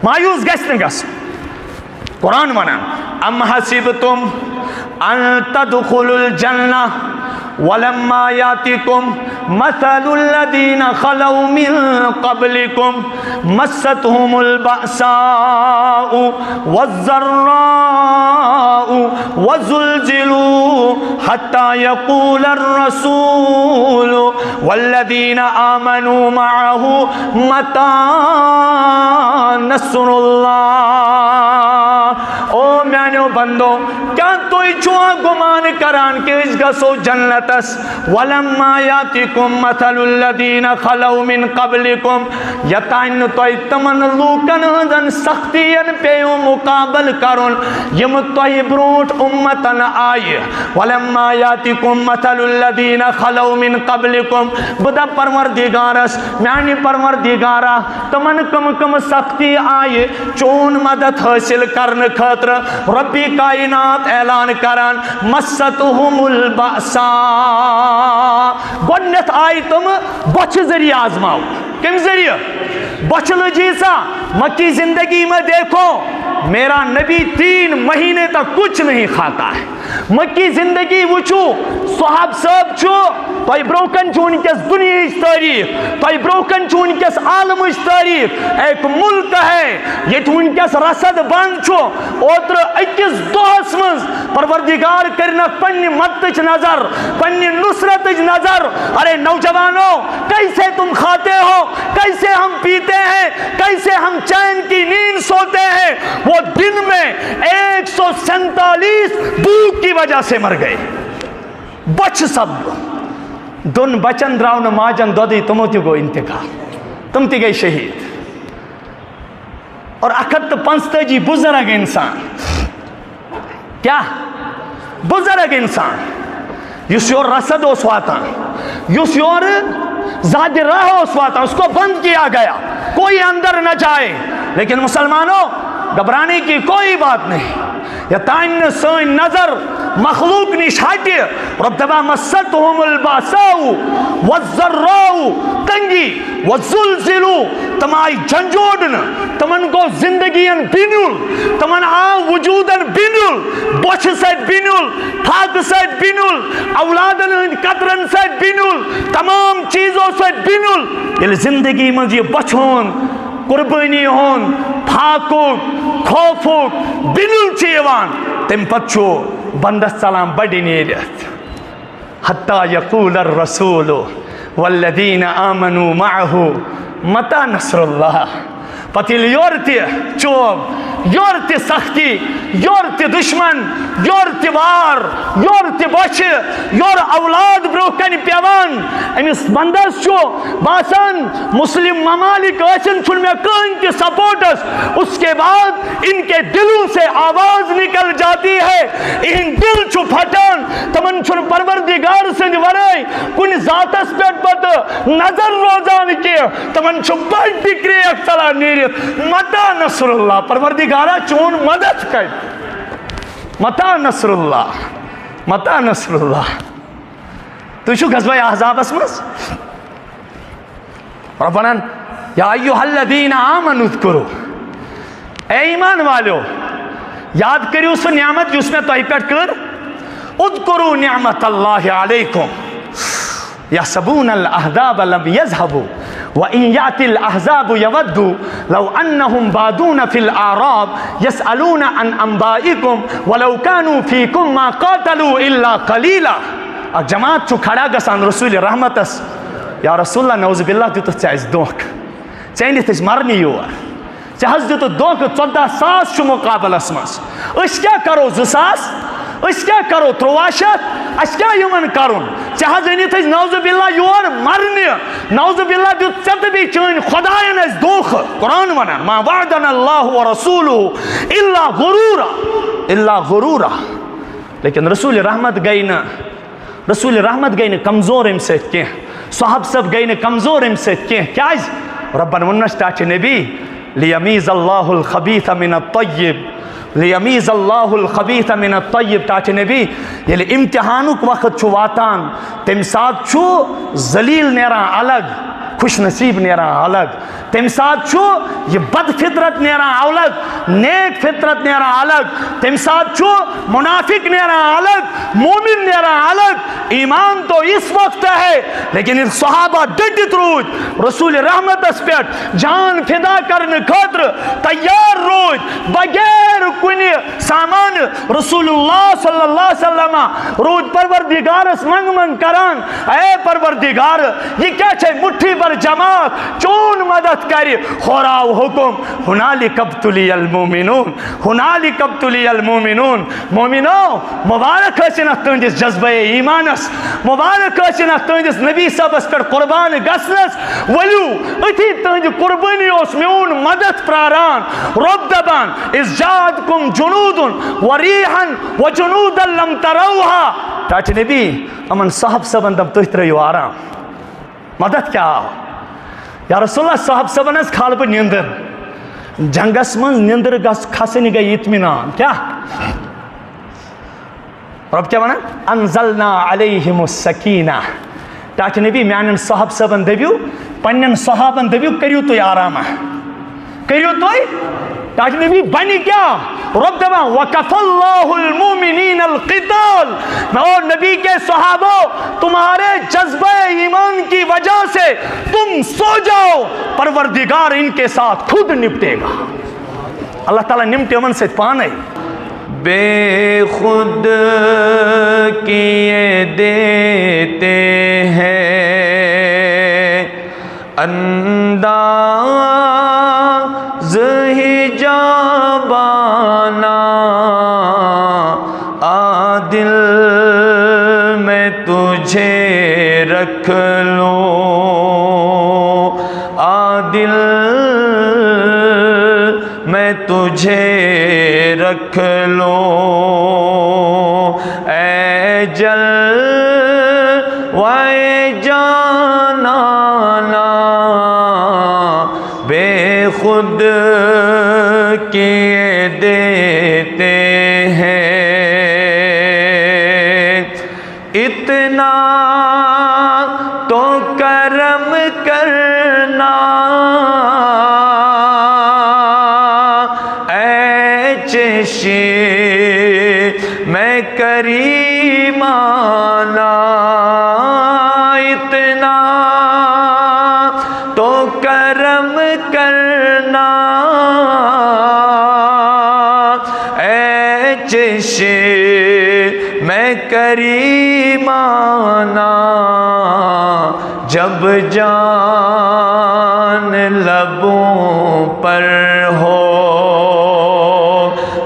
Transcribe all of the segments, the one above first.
مایوس گژھِ نہٕ گژھُن. قرآن ونان ام حسبتم ان تدخلوا الجنہ ولما یاتکم مثل الذین خلوا من قبلکم مستهم البأساء والضراء وزلزلوا حتى يقول الرسول والذین آمنوا معه متى نصر اللہ. او میانو بندو کیا توئی چھوا گمان کران کہ اس گسو جنتس ولما یاتکم مثل الذین خلوا من قبلکم یتائن توئی تمن لوکن ہندن سختین پیو مقابل کرن یم توئی بروٹ امتن آئی. ولما یاتکم مثل الذین خلوا من قبلکم بدا پروردگارس میانی پروردگارا تمن کم کم سختی آئی چون مدد حاصل کرن خاطر ربی کائنات اعلان کران مستهم البأساء. گۄڈنیتھ آئی تم بچ ذریعہ آزماؤ. کم ذریعہ؟ بچ لجیسا. مکی زندگی میں دیکھو میرا نبی 3 مہینے تک کچھ نہیں کھاتا ہے. مکی زندگی وچو صحاب صاحب چھو تائی بروکن چون کس دنیا اس تاریخ تائی بروکن چون کس عالم اس تاریخ ایک ملک ہے یہ چون کس رسد بند چھو اوتر اکیس دوہس منز پروردگار کرنا پنی مدتج نظر پنی نصرتج نظر. ارے نوجوانوں کیسے تم کھاتے ہو کیسے ہم پیتے ہیں کیسے ہم چین کی نیند سوتے ہیں. وہ دن میں 147 بھوک کی وجہ سے مر گئے. بچ سب دن بچن دراؤن ماجن دودی تمو تی گو انتقال تم تی گئی شہید. اور 155 بزرگ انسان کیا بزرگ انسان یس یور رسد اس واتان یس یور زیادہ راہ اس واتان اس کو بند کیا گیا کوئی اندر نہ جائے. لیکن مسلمانوں گھبرانے کی کوئی بات نہیں. یا تائن سوئن نظر مخلوق نشاتی رب دبا مستهم الباساؤ والضراؤ تنگی والزلزلو تمائی جھنجھوڑن تمن کو زندگیاں بینول تمن وجوداً بینول بوچھ سیٹ بینول تھاک سیٹ بینول اولادن قطرن سیٹ بینول تمام چیزوں سیٹ بینول. یہ زندگی میں یہ بچھون قربانی ہون پھاکوک خوفوک بینول چیوان تم پچھو بندس سلام بڑی نیریت حتی یقول الرسول والذین آمنوا معه متى نصر اللہ. پتیل یورتی چوب یورتی سختی یورتی دشمن یورتی وار یورتی بچ یور اولاد بروکن پیوان امس بندس چو باسان مسلم ممالک ایسن چھن میں کہیں کی سپورٹس اس کے بعد ان کے دلوں سے آواز نکل جاتی ہے ان دل چھو پھٹان تمن چھن پروردگار سے ورائے کن ذاتس پیٹ پت نظر روزان کی تمن چھو بڑھ دکری اکتلا نیریت متا نصر اللہ پروردگارہ چون مدد کر متا نصر اللہ متا نصر اللہ. تو شو غزوہ احزاب اسمس ربنا یا ایوہ الذین آمنوا اذکروا اے ایمان والو یاد کریو سو نعمت جس میں توہی پیٹ کر اذکروا نعمت اللہ علیکم یحسبون الاحزاب لم یذهبوا وَإِن يَأْتِ الْأَحْزَابُ يَوَدُّوا لَوْ أَنَّهُمْ بَادُونَ فِي الْأَعْرَابِ يَسْأَلُونَ عَنْ أَنْبَائِكُمْ وَلَوْ كَانُوا فِيكُمْ مَا قَاتَلُوا إِلَّا قَلِيلًا. اور جماعت چو کھڑا گسان رسول رحمتس یا رسول اللہ نعوذ باللہ دیتو چاہیز دوک چاہیے تیج مرنی یور چاہیز دیتو دوک 14,000 چو مقابل اسماس. اس کیا کرو 2,000 اس کیا کرو 3,000 اس کیا یمن کرون چاہیز اینی تیج نعوذ باللہ یور مرنی نعوذ باللہ دیت چت بھی چین خدایان اس دوخ. قرآن ونان ما وعدنا اللہ ورسولہ الا غرورا الا غرورا. لیکن رسول رحمت گئی نا کمزور ام سے کیا صحاب سب گئی نا کمزور ام سے کیا ربن ونشتا چھ نبی لیمیز اللہ الخبیث من الطیب لیمیز اللہ الخبیث من الطیب تاچ نبی یلی امتحانک وقت چھو واتان تم ساتھ چھو ذلیل نیران الگ خوش نصیب نیران الگ، تم سات چھو یہ بد فطرت نیران الگ، نیک فطرت نیران الگ، تم سات چھو منافق نیران الگ، مومن نیران الگ۔ ایمان تو اس وقت ہے لیکن ان صحابہ ڈٹت روز رسول رحمت اس پیٹ جان فدا کرنے خاطر تیار روز بغیر کنی سامان رسول اللہ صلی اللہ علیہ وسلم روز پروردگارس منگ کران، اے پروردگار یہ کیا چھے مٹھی پر جماعت چون مدد کری، خوراو حکم ہنالک ابتلی المومنون، ہنالک ابتلی المومنون۔ مومنو مبارک حسن تہندس جذبہ ایمانس، مبارک حسن تہندس نبی صاحب اس پر قربان گسنس، ولو اتھی تہند قربانی اس میون مدد پراران، رب دبان از جادکم جنود وریحا وجنودا لم تروها۔ تاچ نبی امن صاحب صاحبن دب تہت رہیو آرام، مدد کیا آو یا رسول اللہ صاحب صاحبن اس کھال پر نیندر، جنگس من نیندر کھسنی گئی اطمینان، کیا رب کیا بنا انزلنا علیہم السکینہ۔ تاکہ نبی میانن صاحب صاحبن دبیو پنن صحابن دبیو کریو تو آرامہ، کریو تو تاکہ نبی بنی کیا رب دبا وَكَفَ اللَّهُ الْمُؤْمِنِينَ الْقِتَالِ، اور نبی کے صحابوں تمہارے جذبہ ایمان کی وجہ سے تم سو جاؤ، پروردگار ان کے ساتھ خود نپٹے گا۔ اللہ تعالیٰ نمٹے من سے پانے بے خود کیے دیتے ہیں انداز حجابانہ، عادل میں تجھے رکھ لوں، عادل میں تجھے رکھ لوں، اے جلوہ جانانا بے خود کیے دیتے ہیں، اتنا تو کرم کرنا میں کریمانہ، اتنا تو کرم کرنا اے چشم میں کریمانہ، جب جان لبوں پر ہو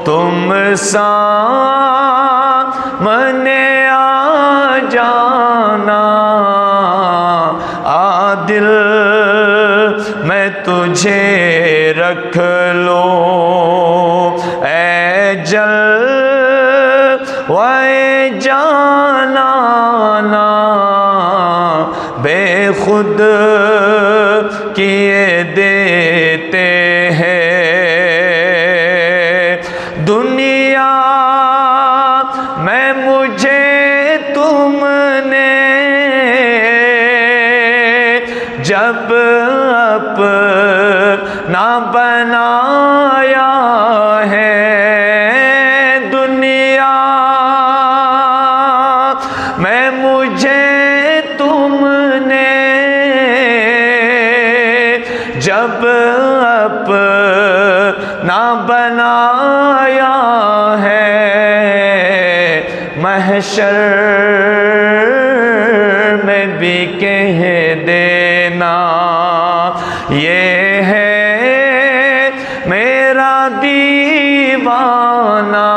تم سامنے آ جانا، عادل میں تجھے رکھ لوں، اے جلوہ جانانا بے خود کیے دیتے ہیں، دنیا میں مجھے تم نے جب اپنا بنایا ہے، دنیا میں مجھے تم نے جب اپنا بنایا ہے، محشر میں بھی کہہ دینا یہ ہے میرا دیوانہ،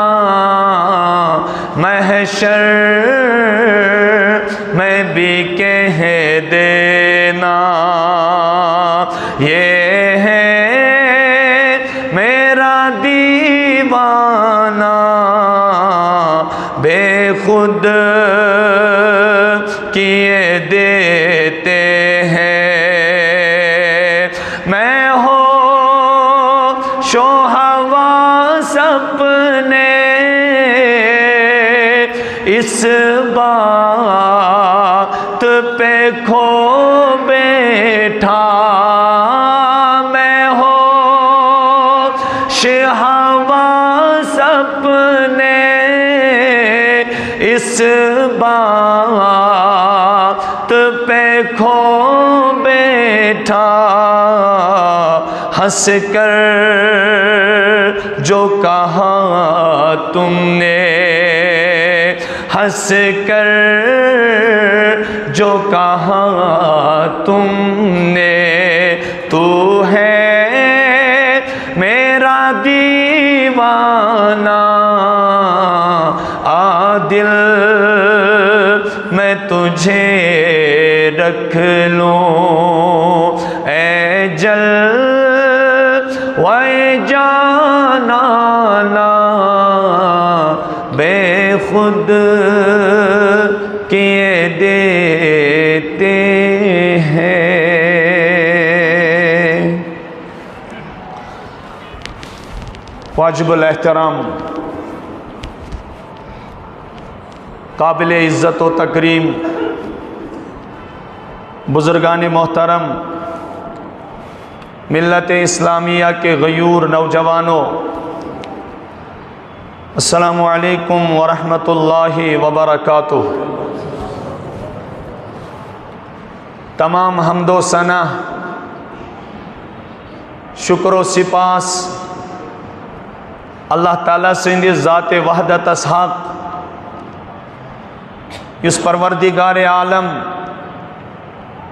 محشر میں بھی کہہ دینا یہ ہے میرا دیوانہ، بے خود کیے دیتے ہیں، میں ہوش و حواس اپنے اس بات پہ کھو بیٹھا خوش ہوا سپنے اس بات پہ کھو بیٹھا، ہنس کر جو کہا تم نے، ہنس کر جو کہا تم نے، تو ہے میرا دیوانہ عادل، میں تجھے رکھ لوں اے جلوۂ جانانہ، بے خود کیے دیتے ہیں۔ واجب الاحترام، قابل عزت و تکریم بزرگان محترم، ملت اسلامیہ کے غیور نوجوانوں، السلام علیکم ورحمۃ اللہ وبرکاتہ۔ تمام حمد و ثنا، شکر و سپاس اللہ تعالیٰ سٕنٛدِ ذات وحدت حق یُس پروردگار عالم،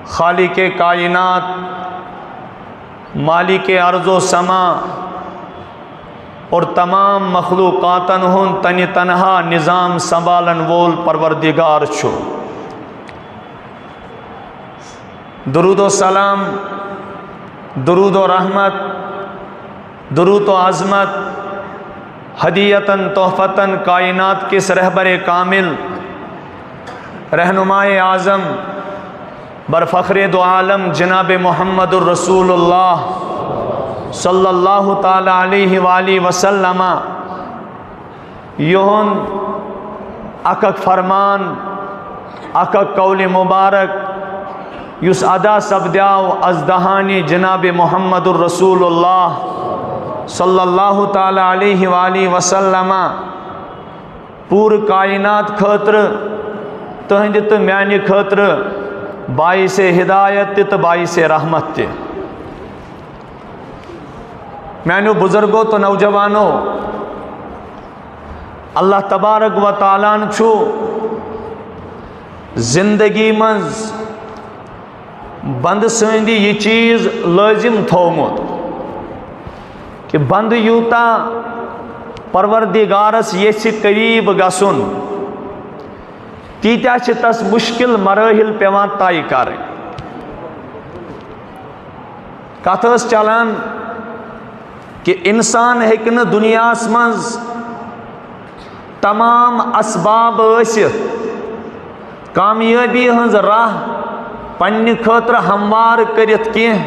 خالق کائنات، مالک ارض و سما اور تمام مخلوقاتن ہند تنہِ تنہا نظام سنبھالن وول پروردگار چھُ۔ درود و سلام، درود و رحمت، درود و عظمت ہدیتاً تحفتاً کائنات کس رہبر کامل، رہنمائے اعظم، برفخر دو عالم جناب محمد الرسول اللہ صلی اللہ تعالیٰ علیہ وآلہ وسلم یہن اک فرمان، اک قول مبارک یس ادا سپدیو از دہانی جناب محمد الرسول اللہ صلی اللہ تعالیٰ علیہ وآلہ وسلم پور کائنات خاطر تہندِ تو میانہ خاطر باعث ہدایت تو باعث رحمت تہ۔ میانو بزرگوں تو نوجوانوں، اللہ تبارک و تعالیٰ چھو زندگی منز بند سندی یہ چیز لازم تھومت کہ بند یوتا پروردگارس یژھِ قریب گژھُن تیتیا چھ تس مشکل مراحل پیوان طے کریں۔ کتھ ٲس چلان کہ انسان ہیکہ نہٕ دنیاس منز تمام اسباب ٲسِتھ کامیٲبی ہٕنٛز راہ پننہِ خٲطرٕ ہموار کٔرِتھ کینٛہہ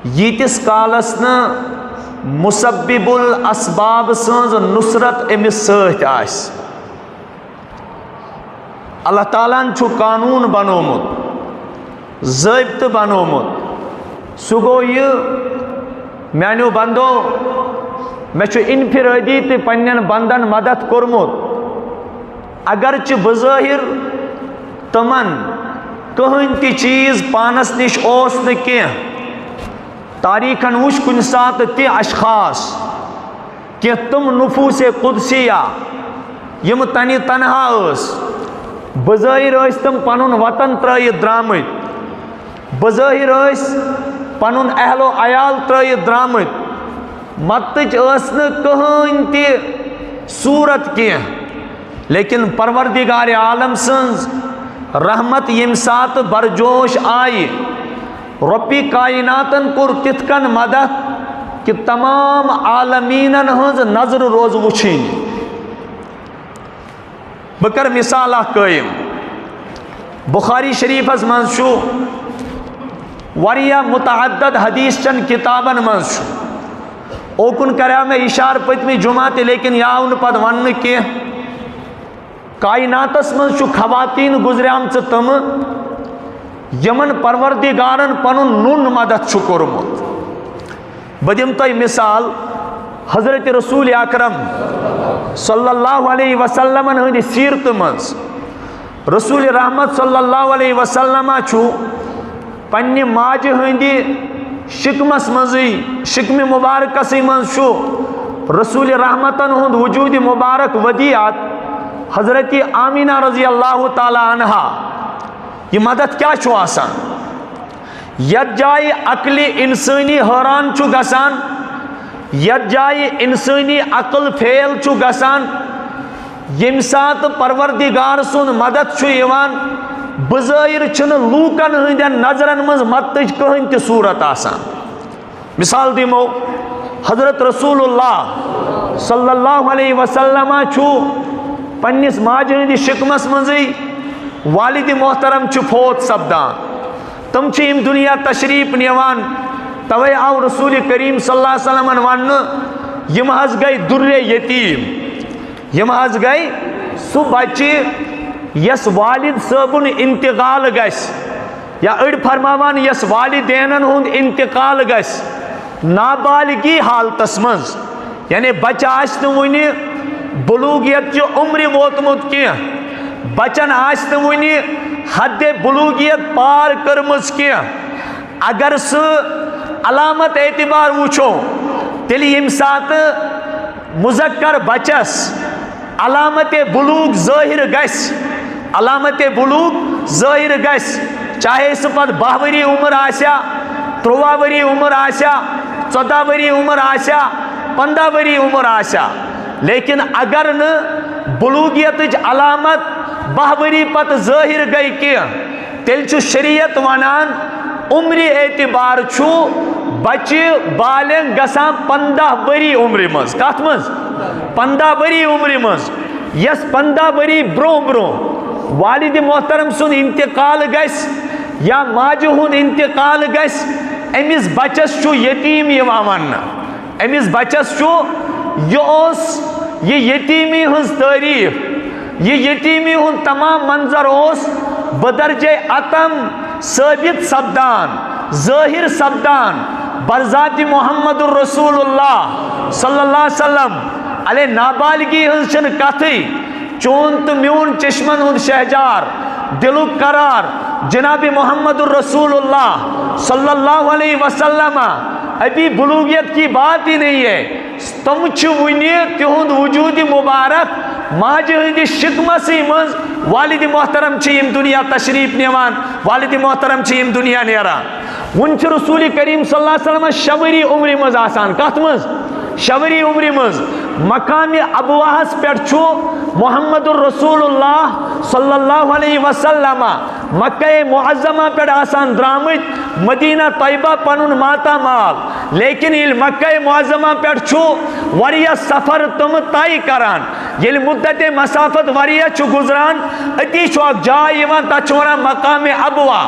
ییٖتِس کالس نہٕ مسبب الاسباب سٕنٛز نصرت أمِس سۭتۍ آسہِ۔ اللہ تعالیٰ چھُ قانون بنومُت، ضٲبطہٕ بنومُت، سُہ گوٚو یہِ میانیو بندو مےٚ چھُ انفرٲدی تہِ پننٮ۪ن بندن مدد کوٚرمُت، اگرچہِ بظٲہر تِمن کٕہٕنۍ تہِ چیٖز پانس نِش اوس نہٕ کینٛہہ، تاریخن وٕچھ کُنہِ ساتہٕ تہِ اشخاص، کینٛہہ تِم نفوٗسِ قدسیہ یِم تنہِ تنہا ٲس، بظٲہر ٲسۍ تِم پنُن وطن ترٲیِتھ درٛامٕتۍ، بظٲہر ٲسۍ پنُن اہل و عیال ترٲیِتھ درٛامٕتۍ، مدتٕچ ٲس نہٕ کٕہٕنۍ تہِ صوٗرت کینٛہہ، لیکن پروردگار عالم سٕنٛز رحمت ییٚمہِ ساتہٕ برجوش آیہِ، رۄبِ کائناتن کوٚر تِتھ کٔنۍ مدد کہ تمام عالمیٖنن ہٕنٛز نظر روز وٕچھِنۍ۔ بہٕ کَرٕ مثال اکھ قٲیِم۔ بخاری شریفس منٛز چھُ واریاہ متعدد حدیث چن کتابن منٛز چھُ، اوکُن کریو مےٚ اِشارٕ پٔتمہِ جمعہ تہِ لیکن یہِ آو نہٕ پتہٕ وننہٕ کینٛہہ۔ کائناتس منٛز چھُ خواتیٖن گُزریمژٕ تِمہٕ یمن پروردگارن پنُن نُن مدد چھُ کوٚرمُت۔ بہٕ دِمہٕ تۄہہِ مثال، حضرت رسول اکرم صلی اللہ علیہ وسلم ہندی سیرت مز رسول رحمت صلی اللہ علیہ وسلم چھو پنہ ماجہ ہندی شکمس مزی شکم مبارکسی مز چھو رسول رحمتن ہند وجود مبارک ودیعت حضرت آمینہ رضی اللہ تعالی عنہا یہ مدد کیا چھو آسان یت جائے عقل انسانی حیران چھو گسان یت جائے انسانی عقل فیل چھو گسان یم سات پروردگار سن مدد چھو یوان بظاہر چھن لوکن ہندین نظرن مز متج کہن تی صورت آسان مثال دیمو حضرت رسول اللہ صلی اللہ علیہ وسلم چھو پنیس ماجہ ہندی شکمس مزی والد محترم چھو فوت سپدان تم چھ ام دنیا تشریف نیوان توے آو رسول کریم صلی اللہ علیہ وسلم ون یم حض گئی در یتیم یم حض گئی سو بچی یس والد صاحبن انتقال گس یا اڑ فرماوان یس والدینن ہند انتقال گس نابالغی حالتس مز یعنی بچہ آس ونی بلوغیت چہ عمر ووتمت کی بچن آس ونی حد بلوغیت پار کرمز کی اگر سہ علامت اعتبار وچھو تیل یم سات مذکر بچس علامت بلوغ ظاہر گس علامت بلوغ ظاہر گس چاہے سہ پت 12 وری عمر آسیا 13 وری عمر آسیا 14 وری عمر آسیا 15 وری عمر آسیا لیکن اگر ن بلوغیت علامت 12 وری پت ظاہر گئی کی تیل چھ شریعت ونان عمر اعتبار چھو بچہ بالغ گسان 15 وری عمر مز کت مز 15 وری عمر مز یس 15 وری برو برو والد محترم سن انتقال گس یا ماجہ ہند انتقال گس امس بچس چھو یتیم یوان ون امس بچس چھو یہ یتیمی ہنز تعریف یہ یتیمی ہند تمام منظر اس بدرجہ اتم ثابت سپدان ظاہر سپدان برذات محمد الرسول اللہ صلی اللہ علیہ وسلم علیہ نابالغی ہنز چن کتھی چون تو میون چشمن ہند شہجار دلک قرار جناب محمد الرسول اللہ صلی اللہ علیہ وسلم ابھی بلوغیت کی بات ہی نہیں ہے تم ونی تہند وجود مبارک ماجہ ہندی شکمسی مز والد محترم یم دنیا تشریف نیوان والد محترم یم دنیا نیران ون رسول کریم صلی اللہ علیہ وسلم 6 وری عمر مز آسان کت مز 6 وری عمر مز مقام ابواہس پہ چھو محمد الرسول اللہ صلی اللہ علیہ وسلم مکہ معظمہ پہ آسان درامت مدینہ طیبہ پنن ماتا مال لیکن یہ مکہ معظمہ پہ چھو وریہ سفر تم طے کران یل مدت مسافت وریہ چھو گزران اتی چھو اک جائے یوان تا چھوڑا مقام ابوا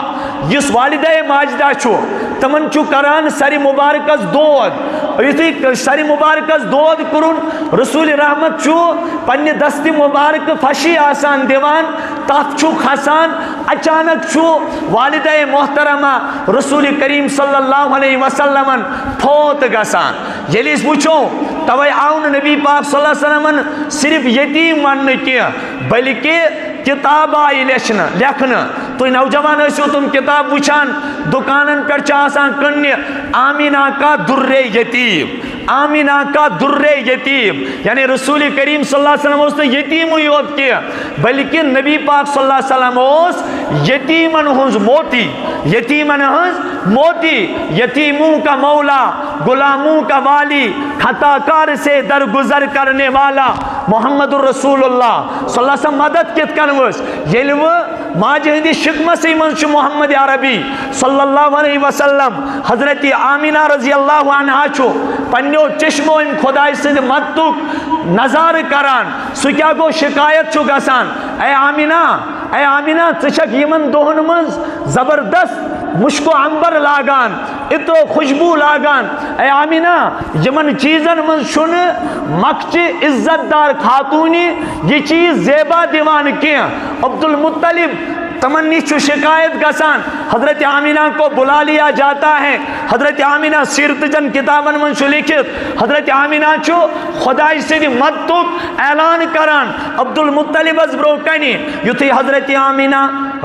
جس والدہ ماجدہ چھو تمن چھو کران سری مبارکس دود اسی سری مبارکس دود کرن رسول رحمت چھو پنی دست مبارک فشی آسان دیوان تاف چھو خسان اچانک چھو والدہ محترمہ رسول کریم صلی اللہ علیہ وسلم فوت گسان یلیس پوچھو توے آؤن نبی پاک صلی اللہ علیہ وسلم صرف یتیم ون کی بلکہ کتاب آئی لکھنا تو نوجوان ایسو تم کتاب وچھان دکانن پر چاہسان کنی آمینہ کا در یتیم آمینہ کا در یتیم یعنی رسول کریم صلی اللہ علیہ وسلم اس نے یتیم یوت کیا بلکہ نبی پاک صلی اللہ علیہ وسلم اس یتیمن ہنز موتی یتیمن ہنز موتی یتیموں کا مولا غلاموں کا والی خطا کار سے درگزر کرنے والا محمد الرسول اللہ صلی اللہ علیہ وسلم مدد کت کنوس یلو ماجہ ہندی شکمسی منش محمد عربی صلی اللہ علیہ وسلم حضرت آمینہ رضی اللہ عنہ چھو پنیو چشمو ان خدای سے مدتک نظار کران سو کیا گو شکایت چھو گسان اے آمینہ تشک یمن دوہن منز زبردست مشکو عنبر لاگان اتو خوشبو لاگان اے آمینہ یمن چیزن من شن مکچ عزت دار خاتونی یہ چیز زیبا دیوان کیا عبدالمطلب تمنی چھو شکایت گسان حضرت آمینہ کو بلا لیا جاتا ہے. حضرت آمینہ سیرت جن کتابن من چھو لکھت حضرت آمینہ چھو خدای سے مدتک اعلان کران عبد المطلب از برو کنی یتھی حضرت آمینہ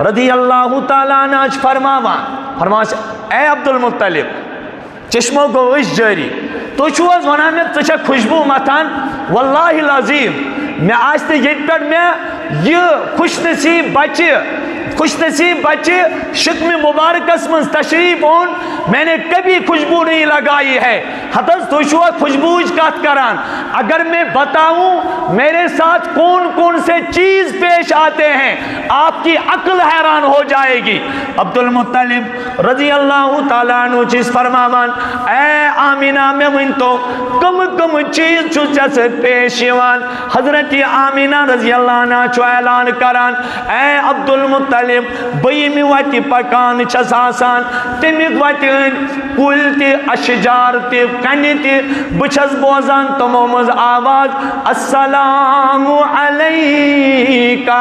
رضی اللہ تعالیٰ عنہ فرماس اے عبد المطلب چشمو گو اس جاری تو چھو از ونان میں تچھا خوشبو متان واللہ العظیم میں آج تے یہ پر میں یہ خوش نصیب بچے شکم مبارک اسمنز تشریف ہون میں نے کبھی خوشبو نہیں لگائی ہے. حتیٰ تو شوہ خوشبوج کات کران اگر میں بتاؤں میرے ساتھ کون کون سے چیز پیش آتے ہیں آپ کی عقل حیران ہو جائے گی. عبد المطلب رضی اللہ تعالیٰ عنہ چیز فرماوان اے آمینہ میں ونتو کم چیز چھو جیسے پیش یوان. حضرت آمینہ رضی اللہ عنہ چھو اعلان کران اے عبد المطلب بئی میں واتی پکان چھس آسان تمیک واتی کل تی اشجار تی کنی تی بچھس بوزان تمومز آواز السلام علیکہ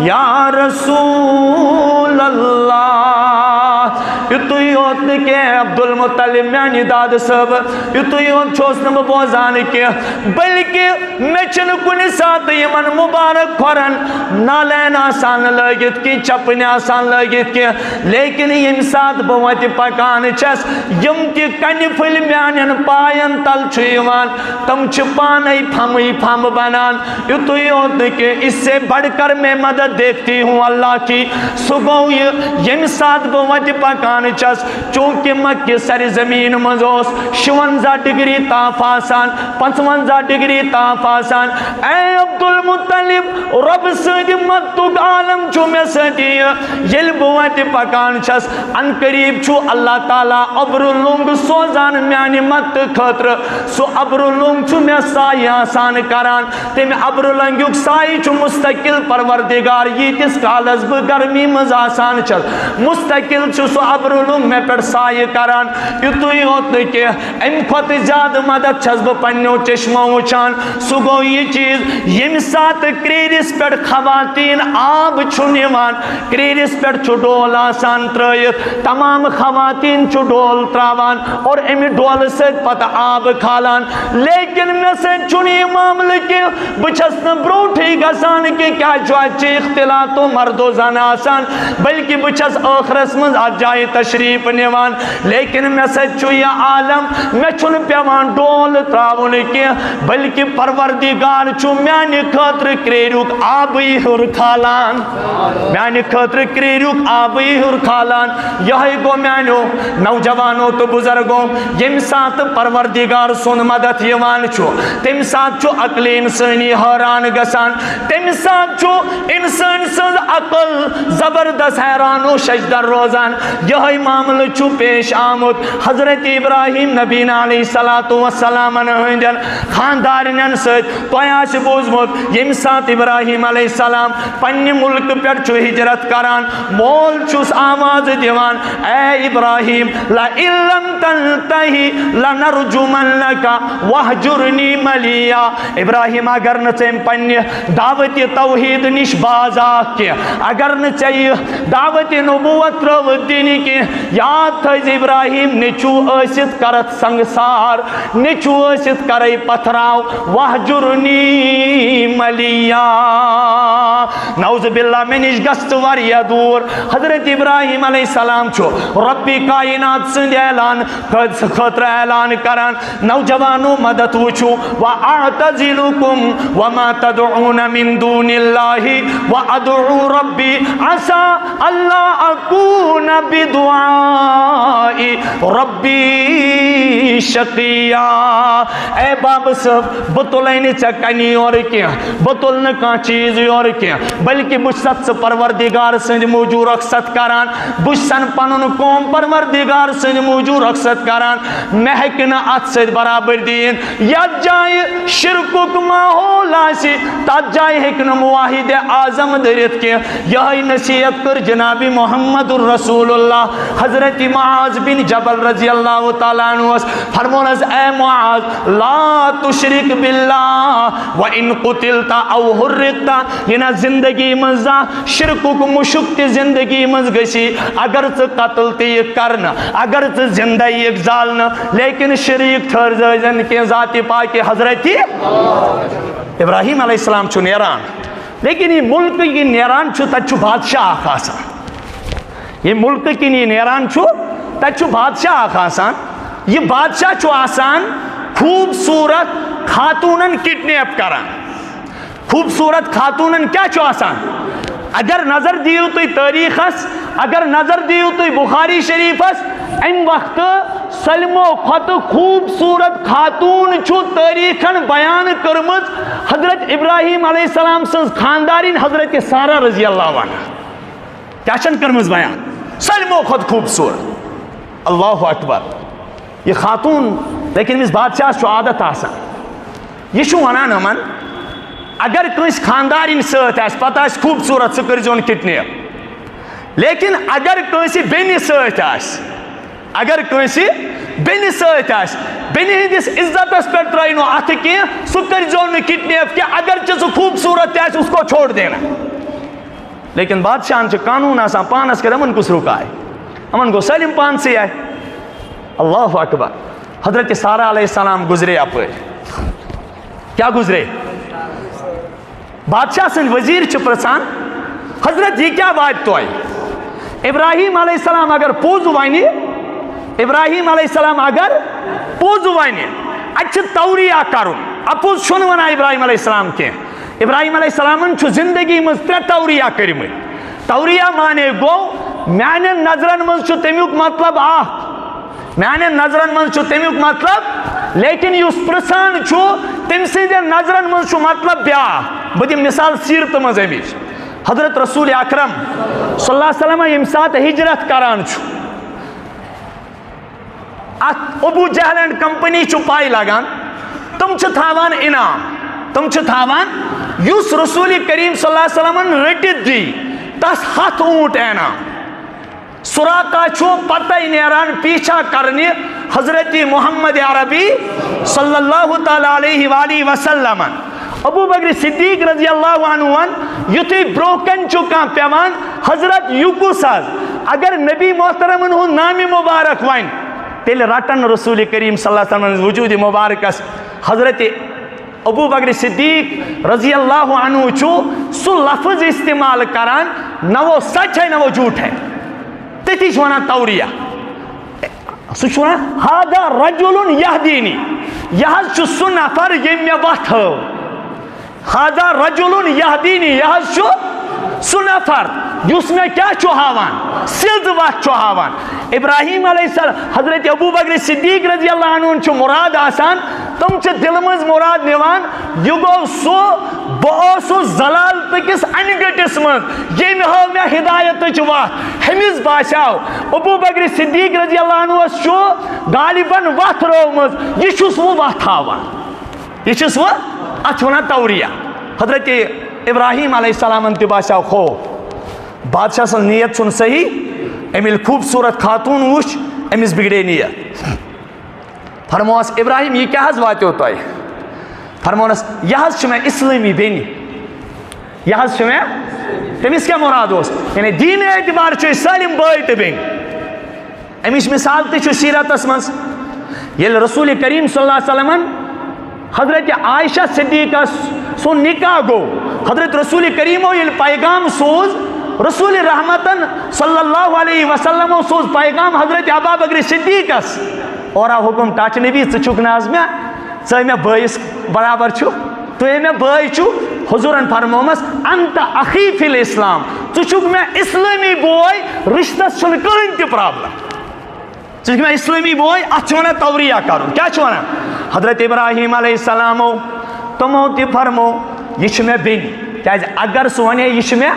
یا رسول اللہ. یتو یوت کے عبد المطلب میانی داد سب یتو یوت چھوسنم بوزان کے بلکہ میں چن کنی ساتھ یمن مبارک کھورن نالین آسان لگت کی چپنے آسان لگت کی لیکن یم ساتھ بوات پکان چس یم تی کنی پھل میانین پائن تل چھویوان تم چھپانے پھم بنان. یتو یوت کے اس سے بڑھ کر میں مدد دیکھتی ہوں اللہ کی سگو یم ساتھ بوات پکان چس چونکہ مکہ سر زمین مزوس 56 ڈگری تاپ آسان 55 ڈگری تاپ آسان. اے عبد المطلب رب سید مدتک عالم چھو میں سدی یل بوات پکان چس ان قریب چھو اللہ تعالیٰ ابرلونگ سوزان میانی مت خطر سو ابرلونگ چھو میں سائی آسان کران تیم ابرلونگ سائی چھو مستقل پروردگار یہ تس کالز گرمی مز آسان چس مستقل چھو سو ابرلونگ میں پر سائی کران. یتو ہی ہوتا کہ ام خط زیادہ مدد چس بہ پنیو چشمو وچان سو گو یہ چیز یم ساتھ کریرس پر خواتین آب چھو نیوان کریرس پر چھو ڈول آسان ترائیت تمام خواتین چھو ڈول تراوان اور امی ڈول سے پتہ آب کھالان. لیکن میں سے چنی معاملے کے بچس بروٹھی گسان کے کیا جو اچھے اختلاط و مرد و زن آسان بلکہ بچس آخرس من آجائی تشریف نیوان. لیکن میں سے چوئی عالم میں چن پیوان ڈول تراؤن کے بلکہ پروردگار چو میانی خطر کریروک آبی ہر کھالان میانی خطر کریروک آبی ہر کھالان. یہی گو میانو نوجوانو تو بزرگوں یم ساتھ پروردگار سن مدد یوان چھو تم ساتھ چھو عقل انسانی حیران گسان تم ساتھ چھو انسان سز عقل زبردست حیران و شجدر روزان. یہی معاملہ چھو پیش آمد حضرت ابراہیم نبینا علیہ السلام ہندن خاندارنن ست تویاس بوزمت یم ساتھ ابراہیم علیہ السلام پنی ملک پر چھو ہجرت کران مول چھوس آواز دیوان اے ابراہیم لئن لم تنتہی لنرجمنکا وحجرنی ملیا. ابراہیم اگر نچیم پنی دعوت توحید نش بازاک کی اگر نچائی دعوت نبوت رو دینی کی یاد تھا ابراہیم نچو ایست کرت سنگسار نچو ایست کرائی پتھراو وحجرنی ملیا. نعوذ باللہ میں نش گست وریا دور. حضرت ابراہیم علیہ السلام چھو ربی کائنات سند اعلان خطر اعلان کران نوجوانو مدد وچو وَأَعْتَزِلُكُمْ وَمَا تَدْعُونَ مِن دُونِ اللَّهِ وَأَدْعُو رَبِّي عَسَىٰ أَلَّا أَكُونَ بِدُعَاءِ رَبِّي شَقِيًّا. اے باب صاحب بطلین چکنی اور کیا بطل نکا چیز اور کیا بلکہ بشت سے پروردگار سند موجود رخصت کران بشن پنن قوم پروردگار سند موجود رخصت کران محکن ات سے برابر دین. یت جائے شرکک ماحول آسی تات جائے ہیکن مواحد اعظم درت کے یہی نصیحت کر جناب محمد الرسول اللہ حضرت معاذ بن جبل رضی اللہ تعالیٰ عنہ فرمونس اے معاذ لا تشرک باللہ وَإِن قُتِلْتَ أَوْ حُرِّقْتَ یہ زندگی مزا شرکک مشکت زندگی مز گسی اگر ژٕ قتل تہ یہ کرنا اگر ژٕ زندہ یہ زالنا لیکن شریک تھر زن کے ذات پاک حضرت ابراہیم علیہ السلام چھو نیران لیکن یہ ملک کی نیران چھو تچو بادشاہ آسان یہ ملک کی نیران چھو تچو بادشاہ آسان یہ بادشاہ چھو آسان خوبصورت خاتونن کڈنیپ کران خوبصورت خاتونن کیا چھو آسان اگر نظر دیو تو تاریخ اس اگر نظر دیو تو بخاری شریف اس ام وقت سلمو خط خوبصورت خاتون چھو تاریخن بیان کرمز حضرت ابراہیم علیہ السلام سنز خاندارین حضرت سارہ رضی اللہ عنہ کیا چن کرمز بیان سلمو خط خوبصورت اللہ اکبر یہ خاتون لیکن اس بادشاہ چھو عادت آسان یہ چھو ونان ہمن اگر کنس خاندارین ساتھ آس پتہ آس خوبصورت سہ کر زون کڈنیپ لیکن اگر کنسی بینی ساتھ آس اگر کنسی بینی ساتھ آس بینی ہندس عزت اس پر ترائنو اتھ کی سہ کر زون کڈنیپ کہ اگر چھ سہ خوبصورت آس اس کو چھوڑ دینا لیکن بادشاہ چھ قانون آسان پانس کر امن کس رکائے امن کو سلم پان سے آئے اللہ اکبر حضرت سارہ علیہ السلام گزرے اپر کیا گزرے بادشاہ سن وزیر چھ پرسان حضرت یہ کیا بات تو آئی ابراہیم علیہ السلام اگر پوزو وائنی ابراہیم علیہ السلام اگر پوزو وائنی اچھ توریہ کرن اپوز شن ونا ابراہیم علیہ السلام کے ابراہیم علیہ السلام چھ زندگی مز ترے توریہ کرم توریہ مانے گو میانے نظرن مز چھ تمیوک مطلب میانے نظرن من چھو تمیوک مطلب لیکن یس پرسان چھو تم سیدے نظرن من چھو مطلب بیا بدی مثال سیرت مز امیش حضرت رسول اکرم صلی اللہ علیہ وسلم یم سات ہجرت کران چھو ابو جہل اینڈ کمپنی چھو پائی لگان تم چھ تھاوان انعام تم چھ تھاوان یس رسول کریم صلی اللہ علیہ وسلم رٹت دی تس ہتھ اونٹ انعام سراقہ چھو پتہ نیران پیچھا کرنی حضرت محمد عربی صلی اللہ تعالیٰ علیہ وآلہ وسلم ابو بکر صدیق رضی اللہ عنہ یتھی بروکن چکا پیوان حضرت یکو ساز اگر نبی محترم انہوں نام مبارک وائن تیل رٹن رسول کریم صلی اللہ علیہ وسلم وجود مبارک حضرت ابو بکر صدیق رضی اللہ عنہ چھو سو لفظ استعمال کران نہ وہ سچ ہے نہ وہ جھوٹ ہے تیتی چھوانا توریہ سوچونا ہادا رجل یہدینی یہاں چھو سنفر یمی وقت ہو ہادا رجل یہدینی یہاں چھو سنفر جس میں کیا چوہاوان سلد وقت چوہاوان ابراہیم علیہ السلام حضرت ابو بکر صدیق رضی اللہ عنہ چھو مراد آسان تم چھ دلمز مراد نیوان یگو سو بہسو زلال تکس انگٹس من یہ ہو میں ہدایت چوات ہمیز باشاو ابو بکر صدیق رضی اللہ عنہ چھو غالباً وقت رومز یہ چھوس وہ وقت آوان یہ چھوس وہ اچھونا توریہ حضرت ابراہیم علیہ السلام انتی باشاو خو بادشاہ سن نیت سن صحیح امیل خوبصورت خاتون وش امیز بگڑے نیت فرموس ابراہیم یہ کیا حض واتے ہوتا ہے فرمونس یہ حض چھو میں اسلامی بینی یہ حض چھو میں تمیز کیا مراد ہوس یعنی دین اعتبار چھو سالم بائیت بین امیش مثال تی چھو سیرت اسمنس یہ رسول کریم صلی اللہ علیہ وسلم حضرت عائشہ صدیقہ سو نکاح گو حضرت رسول کریم و یہ پیغام سوز رسول رحمتن صلی اللہ علیہ وسلم سوز پیغام حضرت ابا بکر صدیق اس اور حکم ٹاچ نبی چک ناز میں ژے میں بائیس برابر چھو تو یہ میں بائی چھو حضورن فرمومس انت اخی فی الاسلام چک میں اسلامی بوئی رشتہ چھن کہیں تی پرابلم چک میں اسلامی بوئی اچھونا توریہ کروں کیا چھونا حضرت ابراہیم علیہ السلام تمو تی فرمو یہ چھ میں بین کیاز اگر سونے یہ چھ میں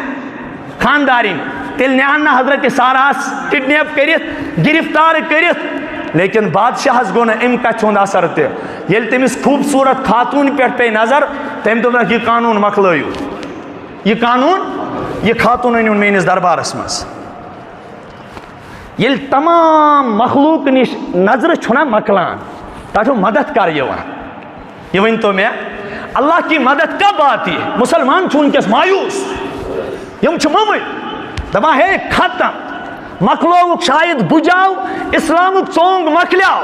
خاندارین تیل نیانا حضرت ساراس کڈنیپ کرت گرفتار کرت لیکن بادشاہ گو نا ام کتھ ہند اثر تہ یل تمس خوبصورت خاتون پہ پی نظر تم دن یہ قانون مکلو یہ قانون یہ خاتون ان میس دربارس مز یل تمام مخلوق نش نظر چھنا مکلان تاکہ مدد کر یہ ون تو میں اللہ کی مدد کب آتی ہے مسلمان چھ ونکس مایوس یم چھ ممل دپان ہے ختم مکلو شاید بجاو اسلامک چونگ مکلیو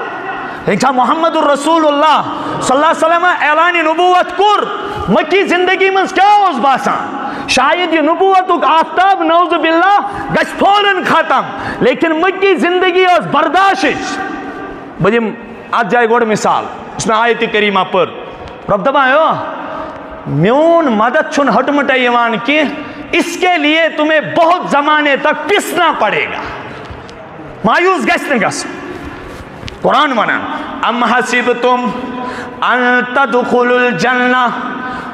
لیکن محمد الرسول اللہ صلی اللہ علیہ وسلم اعلان نبوت کور مکی زندگی من کیا اس باسان شاید یہ نبوت آفتاب نعوذ باللہ گش فوراً ختم لیکن مکی زندگی اس برداشت بدیم آج جائے گوڑ مثال اس میں آیت کریمہ پر رب دبائیں میون مدد چھن ہٹمٹ ایوان کی اس کے لیے تمہیں بہت زمانے تک پسنا پڑے گا مایوس گشت گس قرآن منان ام حسبتم ان تدخلوا الجنہ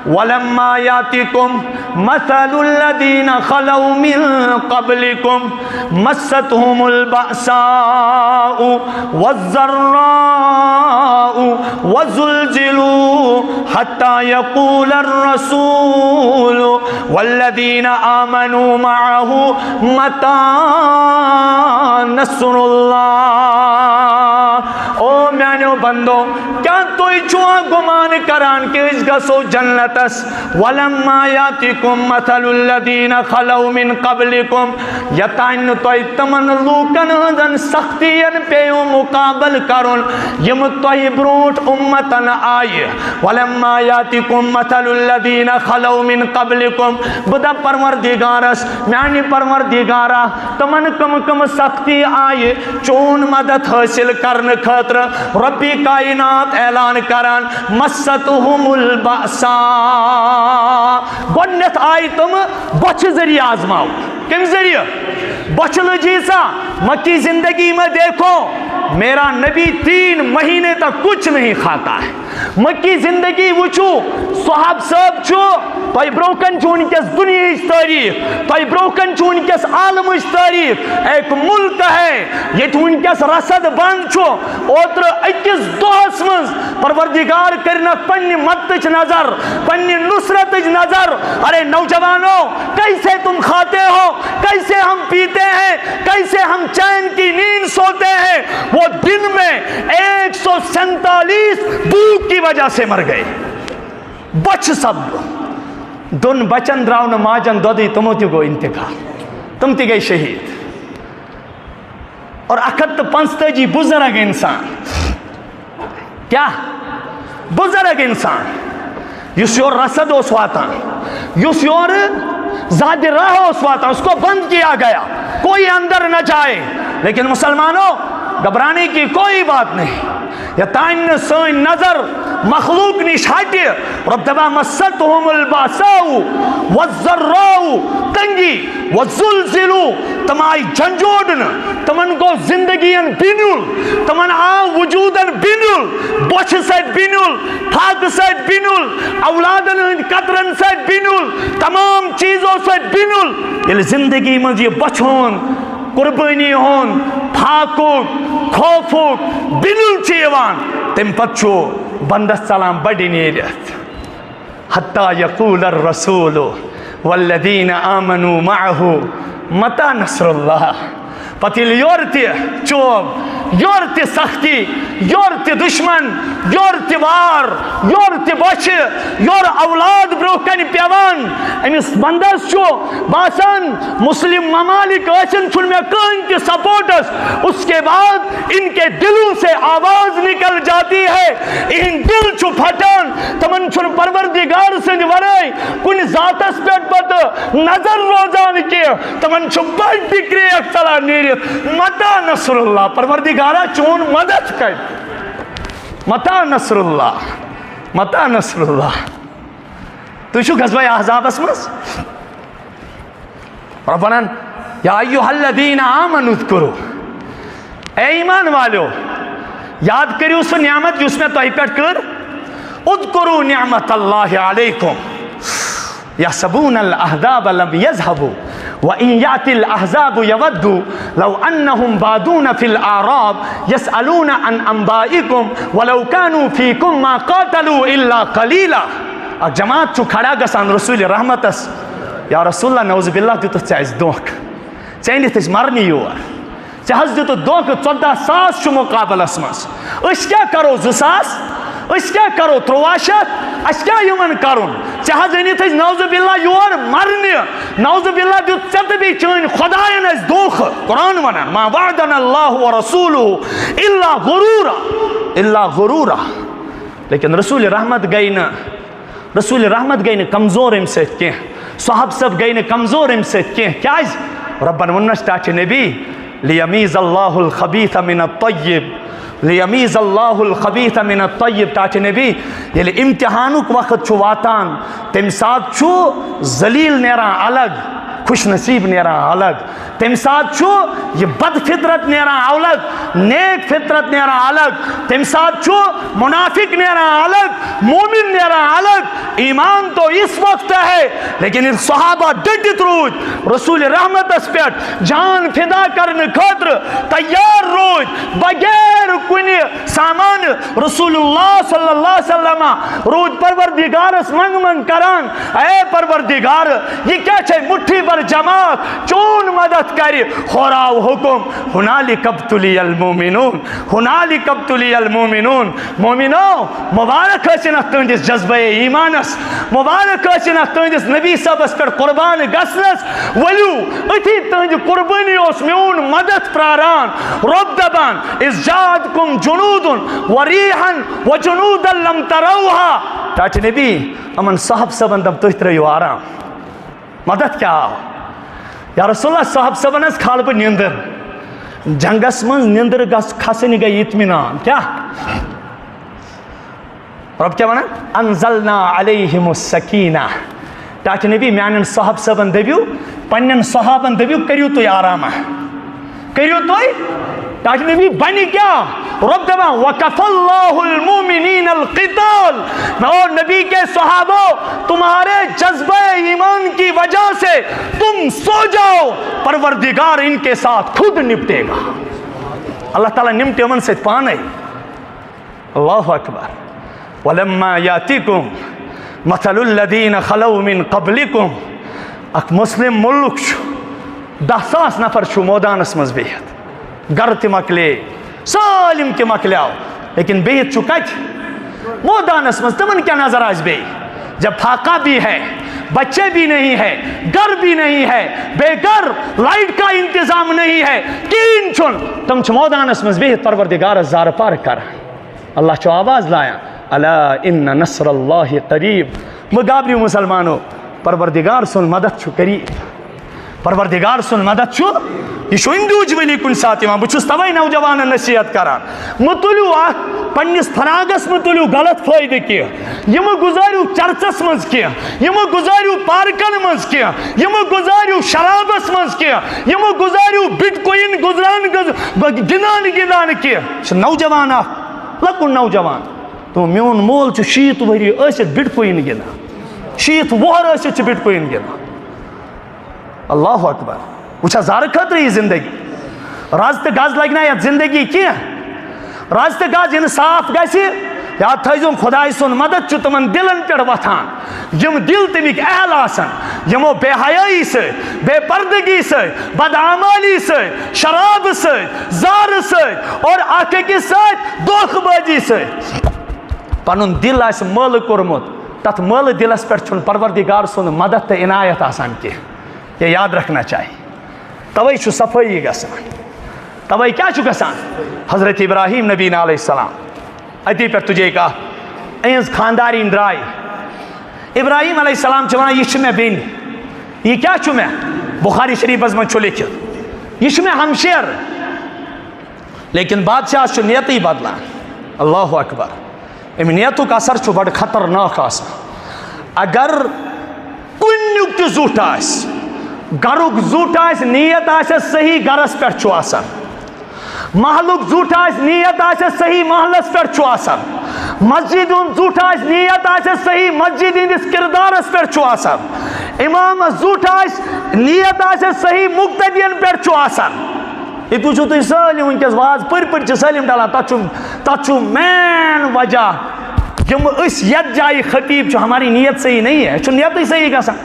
ولما یاتکم مثل الذین خلو من قبلکم مستهم البأساء والضراء وزلزلوا حتى يقول الرسول والذین آمنوا معه متى نصر اللہ او میانو بندو کیا توی چوہا گمان کران کہ اس گسو جنتس ولما یاتکم مثل الذین خلو من قبلکم یتائن توی تمن لوکن ہندن سختین پیو مقابل کرن یم توی بروٹ امتن آئی ولما یاتکم مثل الذین خلو من قبلکم بدا پروردگارس میانی پروردگارا تمن کم کم سختی آئی چون مدد حاصل کرن خاطر ربی کائنات اعلان کران مستهم البأساء گونیت آئی تم بچ ذریعہ آزماؤ کم ذریعہ بچ لجیسا مکی زندگی میں دیکھو میرا نبی 3 مہینے تک کچھ نہیں کھاتا ہے مکی زندگی وچو صحاب صاحب چھو تائی بروکن چون کس دنیا اس تاریخ تائی بروکن چون کس عالم اس تاریخ ایک ملک ہے یہ چون کس رسد بند چھو اوتر اکس دوہس منز پروردگار کرنا پنی مدتج نظر پنی نصرتج نظر ارے نوجوانوں کیسے تم کھاتے ہو کیسے ہم پیتے ہیں کیسے ہم چین کی نیند سوتے ہیں وہ دن میں 147 بھوک کی وجہ سے مر گئے بچ سب دن بچن دراؤن ماجن دودی تمو تی گو انتقال تم تی گئی شہید اور 155 بزرگ انسان کیا بزرگ انسان یس یور رسد اس واتان یس یور زاد راہ اس واتان اس کو بند کیا گیا کوئی اندر نہ جائے لیکن مسلمانوں گھبرانے کی کوئی بات نہیں یا تائن سوئن نظر مخلوق نشاتی رب دبا مستهم الباساؤ والضراؤ تنگی والزلزلو تمائی جھنجوڑن تمن کو زندگیاں بینول تمن وجوداً بینول بوچھ سائٹ بینول تھاک سائٹ بینول اولادن قطرن سائٹ بینول تمام چیزوں سائٹ بینول یہ زندگی میں یہ بچھون قربانی ہون پھاکوک خوفوک بینول چیوان تم پچھو بندس سلام بڑی نیریت حتی یقول الرسول والذین آمنوا معه متى نصر اللہ پتیل یورتی چوب یورتی سختی یورتی دشمن یورتی وار یورتی بچ یور اولاد بروکن پیوان امس بندس چو باسان مسلم ممالک ایسن چھن میں کہیں کی سپورٹس اس کے بعد ان کے دلوں سے آواز نکل جاتی ہے ان دل چھو پھٹان تمن چھن پروردگار سے ورائے کن ذاتس پیٹ پت نظر روزان کی تمن چھو بڑھ بکری اکتلا نیریت متا نصر اللہ پروردگارہ چون مدد کر متا نصر اللہ متا نصر اللہ تو شو غزوہ احزاب اسمس ربنا یا ایوہ الذین آمنوا اذکروا اے ایمان والو یاد کریو اس نعمت جس میں توہی پیٹ کر اذکروا نعمت اللہ علیکم یحسبون الاحزاب لم یذهبوا وَإِن يَأْتِ الْأَحْزَابُ يَوَدُّوا لَوْ أَنَّهُمْ بَادُونَ فِي الْأَعْرَابِ يَسْأَلُونَ عَنْ أَنْبَائِكُمْ وَلَوْ كَانُوا فِيكُمْ مَا قَاتَلُوا إِلَّا قَلِيلًا. اَکھ جماعت چھُ کھڑا گژھان رسول رحمتس، یا رسول اللہ نعوذ باللہ دِتُتھ ژےٚ اَسہِ دھوکہٕ، ژےٚ أنِتھ أسۍ مرنہِ یور، ژےٚ حظ دِتُتھ دھوکہٕ 14,000 چھُ مُقابلس منٛز، أسۍ کیٛاہ کرو 2,000، أسۍ کیٛاہ کرو 1300، اَسہِ کیٛاہ یِمن کرُن، ژےٚ حظ أنِتھ أسۍ نعوذ باللہ یور مرنہِ، نعوذ باللہ دیُت ژےٚ تہٕ بیٚیہِ چٲنۍ خۄدایَن اَسہِ دھوکہٕ. قرآن وَنان ما وعدنا اللہ ورسولہ الا غرورا الا غرورا. لیکن رسول رحمت گٔے نہٕ کمزور اَمہِ سۭتۍ کینٛہہ، صحاب صٲب گٔے نہٕ کمزور اَمہِ سۭتۍ کینٛہہ. کیٛازِ؟ ربن ووٚننَس ٹاچہِ نبی لیمیٖز اللہ الخبیث من الطیب، لیمیٖز اللہ الخبیث من الطیب. ٹاچہِ نبی ییٚلہِ امتحانُک وقت چھُ واتان تَمہِ ساتہٕ چھُ ذلیٖل نیران الگ، خوش نصیب نیران الگ، تَمہِ ساتہٕ چھُ یہ بد فطرت نیران الگ، نیک فطرت نیران الگ، تَمہِ ساتہٕ چھُ منافق نیران الگ، مومن نیران الگ. ایمان تو اس وقت ہے لیکن ان صحابہ ڈٹِتھ روٗدۍ رسول رحمتس پٮ۪ٹھ جان فدا کرنہٕ خٲطرٕ تیار روٗدۍ بغیر کُنہِ سامانہٕ. رسول اللہ صلی اللہ علیہ وسلم روٗدۍ پروردگارس منٛگ کران، اے پروردگار یہ کیٛاہ چھے مٹھی بھر جماعت چون مدد کرِ. ہوراو حکم ہنالک ابتلی المومنون، ہنالک ابتلی المومنون. مومنو مبارک ٲسِن اَتھ تُہنٛدِس جذبہ ایمانس، مبارک ٲسِن اَتھ تُہنٛدِس نبی صٲبس پٮ۪ٹھ قربان گژھنس. ؤلِو أتھی تُہنٛدِ قربٲنی اوس میون مدد پراران. رۄب دپان اِذ جاءتکم جنود وریحن وجنودا لم تروها. ٹاچہِ نبی یِمن صاحب صٲبن دپ تُہۍ ترٲیِو آرام، مدد کیٛاہ آو؟ یا رسول اللہ صاحب صٲبن حظ کھالہٕ بہٕ نِندٕر، جنگس منٛز نِندٕر کھسٕنۍ گٔے اطمینان. کیٛاہ رب کیٛاہ وَنان؟ انزلنا علیہم السکینہ. ٹاچہِ نبی میانٮ۪ن صاحب صٲبن دٔپِو، پننٮ۪ن صحابن دٔپِو کٔرِو تُہۍ آرامہ، کٔرِو تُہۍ. ٹاچہِ نبی بنہِ کیٛاہ؟ رب دپان وکف اللہ المومنین القتال. اور نبی کے صحابوں تمہارے جذبہ ایمان کی وجہ سے تم سو جاؤ، پروردگار ان کے ساتھ خود نپٹے گا. اللہ تعالیٰ نمٹے یِمن سۭتۍ پانے. اللہ اکبر. ولما یاتکم مثل الذین خلو من قبلکم. اکھ مسلم ملک چھُ، 10,000 نفر چھُ مٲدانس منٛز بِہِتھ، گرٕ تہِ مۄکلے، سٲلِم تہِ مۄکلیو، لیکن بِہِتھ چھُ کتہِ؟ مٲدانس منٛز. تِمن کیٛاہ نظر آسہِ بیٚیہِ؟ جب فاقہ بھی ہے، بچے بھی نہیں ہے، گھر بھی نہیں ہے، بے گھر، لائٹ کا انتظام نہیں ہے، کہیٖنۍ چھُنہٕ، تِم چھِ مٲدانس منٛز بِہِتھ پروردگارس زارٕ پار کران. اللہ چھُ آواز لایان الا ان نصر اللہ قریب. مہٕ گابرِو مُسلمانو، پروردگار سُنٛد مدد چھُ قریب، پروردگار سُنٛد مدد چھُ، یہ چھُ انڈیوجولی کُنہِ ساتہٕ یِوان. بہٕ چھُس تَوَے نوجوانن نصیحت کران، مہٕ تُلِو اکھ پننِس فراغس مہٕ تُلِو غلط فٲیدٕ کینٛہہ، یہِ مہٕ گُزٲرِو چرچس منٛز کینٛہہ، یہِ مہٕ گُزٲرِو پارکن منٛز کینٛہہ، یہِ مہٕ گُزٲرِو شرابس منٛز کینٛہہ، یہِ مہٕ گُزٲرِو بِٹ کویِن گِنٛدان کینٛہہ. یہِ چھُ نوجوان اکھ لۄکُٹ نوجوان، تو میون مول چھُ 60 ؤری ٲسِتھ بِٹ کویِن گِنٛدان، 60 وُہر ٲسِتھ چھُ بِٹ کویِن گِنٛدان. اللہ اکبر. وٕچھا زارٕ خٲطرٕ یہِ زندگی، رز تہٕ گز لگہِ نا یتھ زندگی کینٛہہ، رز تہٕ گز ییٚلہِ صاف گژھِ، یاد تھٲیزیون خۄداے سُنٛد مدد چھُ تِمن دِلن پٮ۪ٹھ وۄتھان یِم دِل تَمِکۍ اہل آسن، یِمو بے حیٲیی سۭتۍ، بے پردگی سۭتۍ، بدعمالی سۭتۍ، شرابہٕ سۭتۍ، زارٕ سۭتۍ اور اکھ أکِس سۭتۍ دھوکہٕ بٲزی سۭتۍ پنُن دِل آسہِ مٲلہٕ کوٚرمُت. تتھ مٲلہٕ دِلس پٮ۪ٹھ چھُنہٕ پروردگار سُنٛد مدد تہٕ عنایت آسان کینٛہہ. یہ یاد رکھنا چاہیے. توے چھُ صفٲیی گژھان. توے کیٛاہ چھُ گژھان؟ حضرت ابراہیم نبی علیہ السلام اتی پٮ۪ٹھ تُجے کتھ، یِہنٛز خاندارِنۍ درٛاے. ابراہیم علیہ السلام چھِ وَنان یہِ چھِ مےٚ بیٚنہِ. یہِ کیٛاہ چھُ مےٚ؟ بخاری شریٖفس منٛز چھُ لیکھِتھ یہِ چھُ مےٚ ہمشیر. لیکن بادشاہس چھُ نیتٕے بدلان. اللہ اکبر. اَمہِ نیتُک اثر چھُ بڑٕ خطرناک آسان. اگر کُنیُک تہِ زُٹھ آسہِ، گرُک زُٹھ آسہِ، نیت آسٮ۪س صحیح گرس پٮ۪ٹھ چھُ آسان. محلُک زُٹھ آسہِ، نیت آسٮ۪س صحیح محلس پٮ۪ٹھ چھُ آسان. مسجد زوٹ آس نیت آس صحیح مسجد ہندس کردارس پہ آسان امام زوٹ آس نیت آس صحیح مقتدین پہ آسان یہ وچھو تھی سالم ونکس واز پڑ سالم ڈالان تک مین وجہ یم اس یت جائے خطیب ہماری نیت صحیح نہیں ہے نیت صحیح گژھان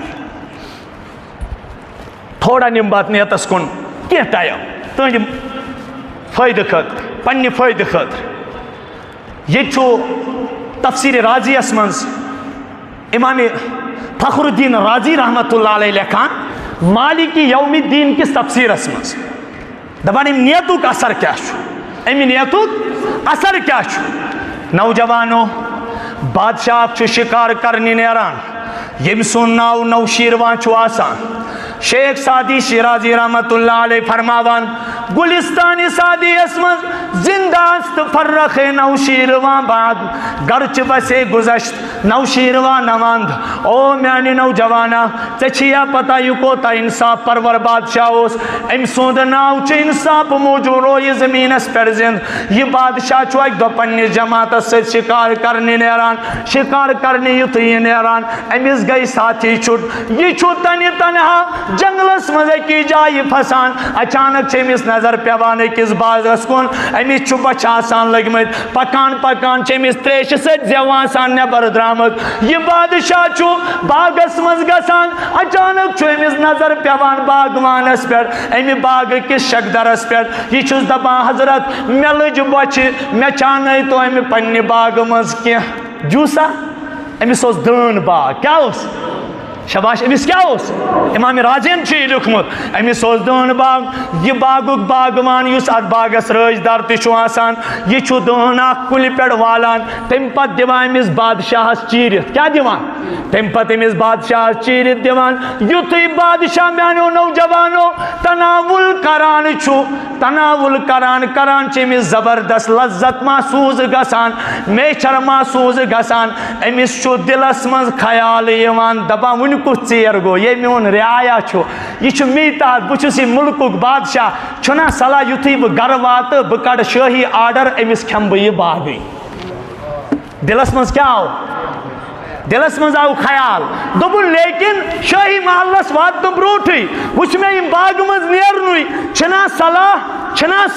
تھوڑا نم بات نیتس کن کی ٹائم تہذ فائدہ خاطر پنہ فائدہ خاطر یہ تفسیر رازیس مز امام فخر الدین رازی رحمۃ اللہ علیہ لکھان مالکی یوم الدین کس تفسیرس مز دپان ام نیتک اثر کیا ام نیتک اثر کیا نوجوانو بادشاہ شکار کرنے نیران یم سن ناو نوشیروان آسان شیخ سعدی شیرازی رحمت اللہ علیہ فرماوان گلستان سعدی اسمز زندہ است فرخ نوشیروان بعد گرچ بسے گزشت نوشیروان نواند او میانی نوجوانا چچیا پتہ یہ کوتا انصاف پرور بادشاہ اس ام سوند ناو چھ انصاف موجود روی زمین اس پر زند یہ بادشاہ چو ایک دو پنی جماعت سے شکار کرنے نیران شکار کرنے یوتی نیران امیز گئی ساتھی چھٹ یہ چھوٹنی تنہا جنگلس مزے کی جائی پھسان اچانک چمیس نظر پیوانے کس بازس کن امیس چھپا چاسان لگمت پکان پکان چمیس تریش سچ زیوان سان نبر درامت یہ بادشاہ چھو باغس مز گسان اچانک چھو امیس نظر پیوان باغوان اس پر امی باغ کس شکدر اس پر یہ چھوز دبا حضرت ملج بچ میں چانے تو امی پنی باغ مز کیا جوسا امیس اوز دن باغ کیا اوز شباش امیس کیا اوس امام راجین چھ لکھمت امیس اوس دن باغ یہ باغک باغوان یس ات باغس راج دار تہ آسان یہ چھ دن اخ کل پہ والان تم پتہ دیوان امس بادشاہس چیرت کیا دیوان تم پتہ امس بادشاہس چیرت دیوان یتھے بادشاہ میانو نوجوانو تناول کران کران چھ امس زبردست لذت محسوس گسان میچر محسوس گسان امس چھ دلس مز خیال یوان دپان ون کس یر گو یہ میون رعایا چھو یہ چھ میتات بچس یہ ملکک بادشاہ چھنا صلاح یتھی بہ گر وات بہ کڑ شاہی آرڈر امس کھم بہ یہ باغی دلس مز کیا آو دلس مز آو خیال دوپن لیکن شاہی محلس وات برونٹھے وچ میں یم باغ مز نیرنوی چھنا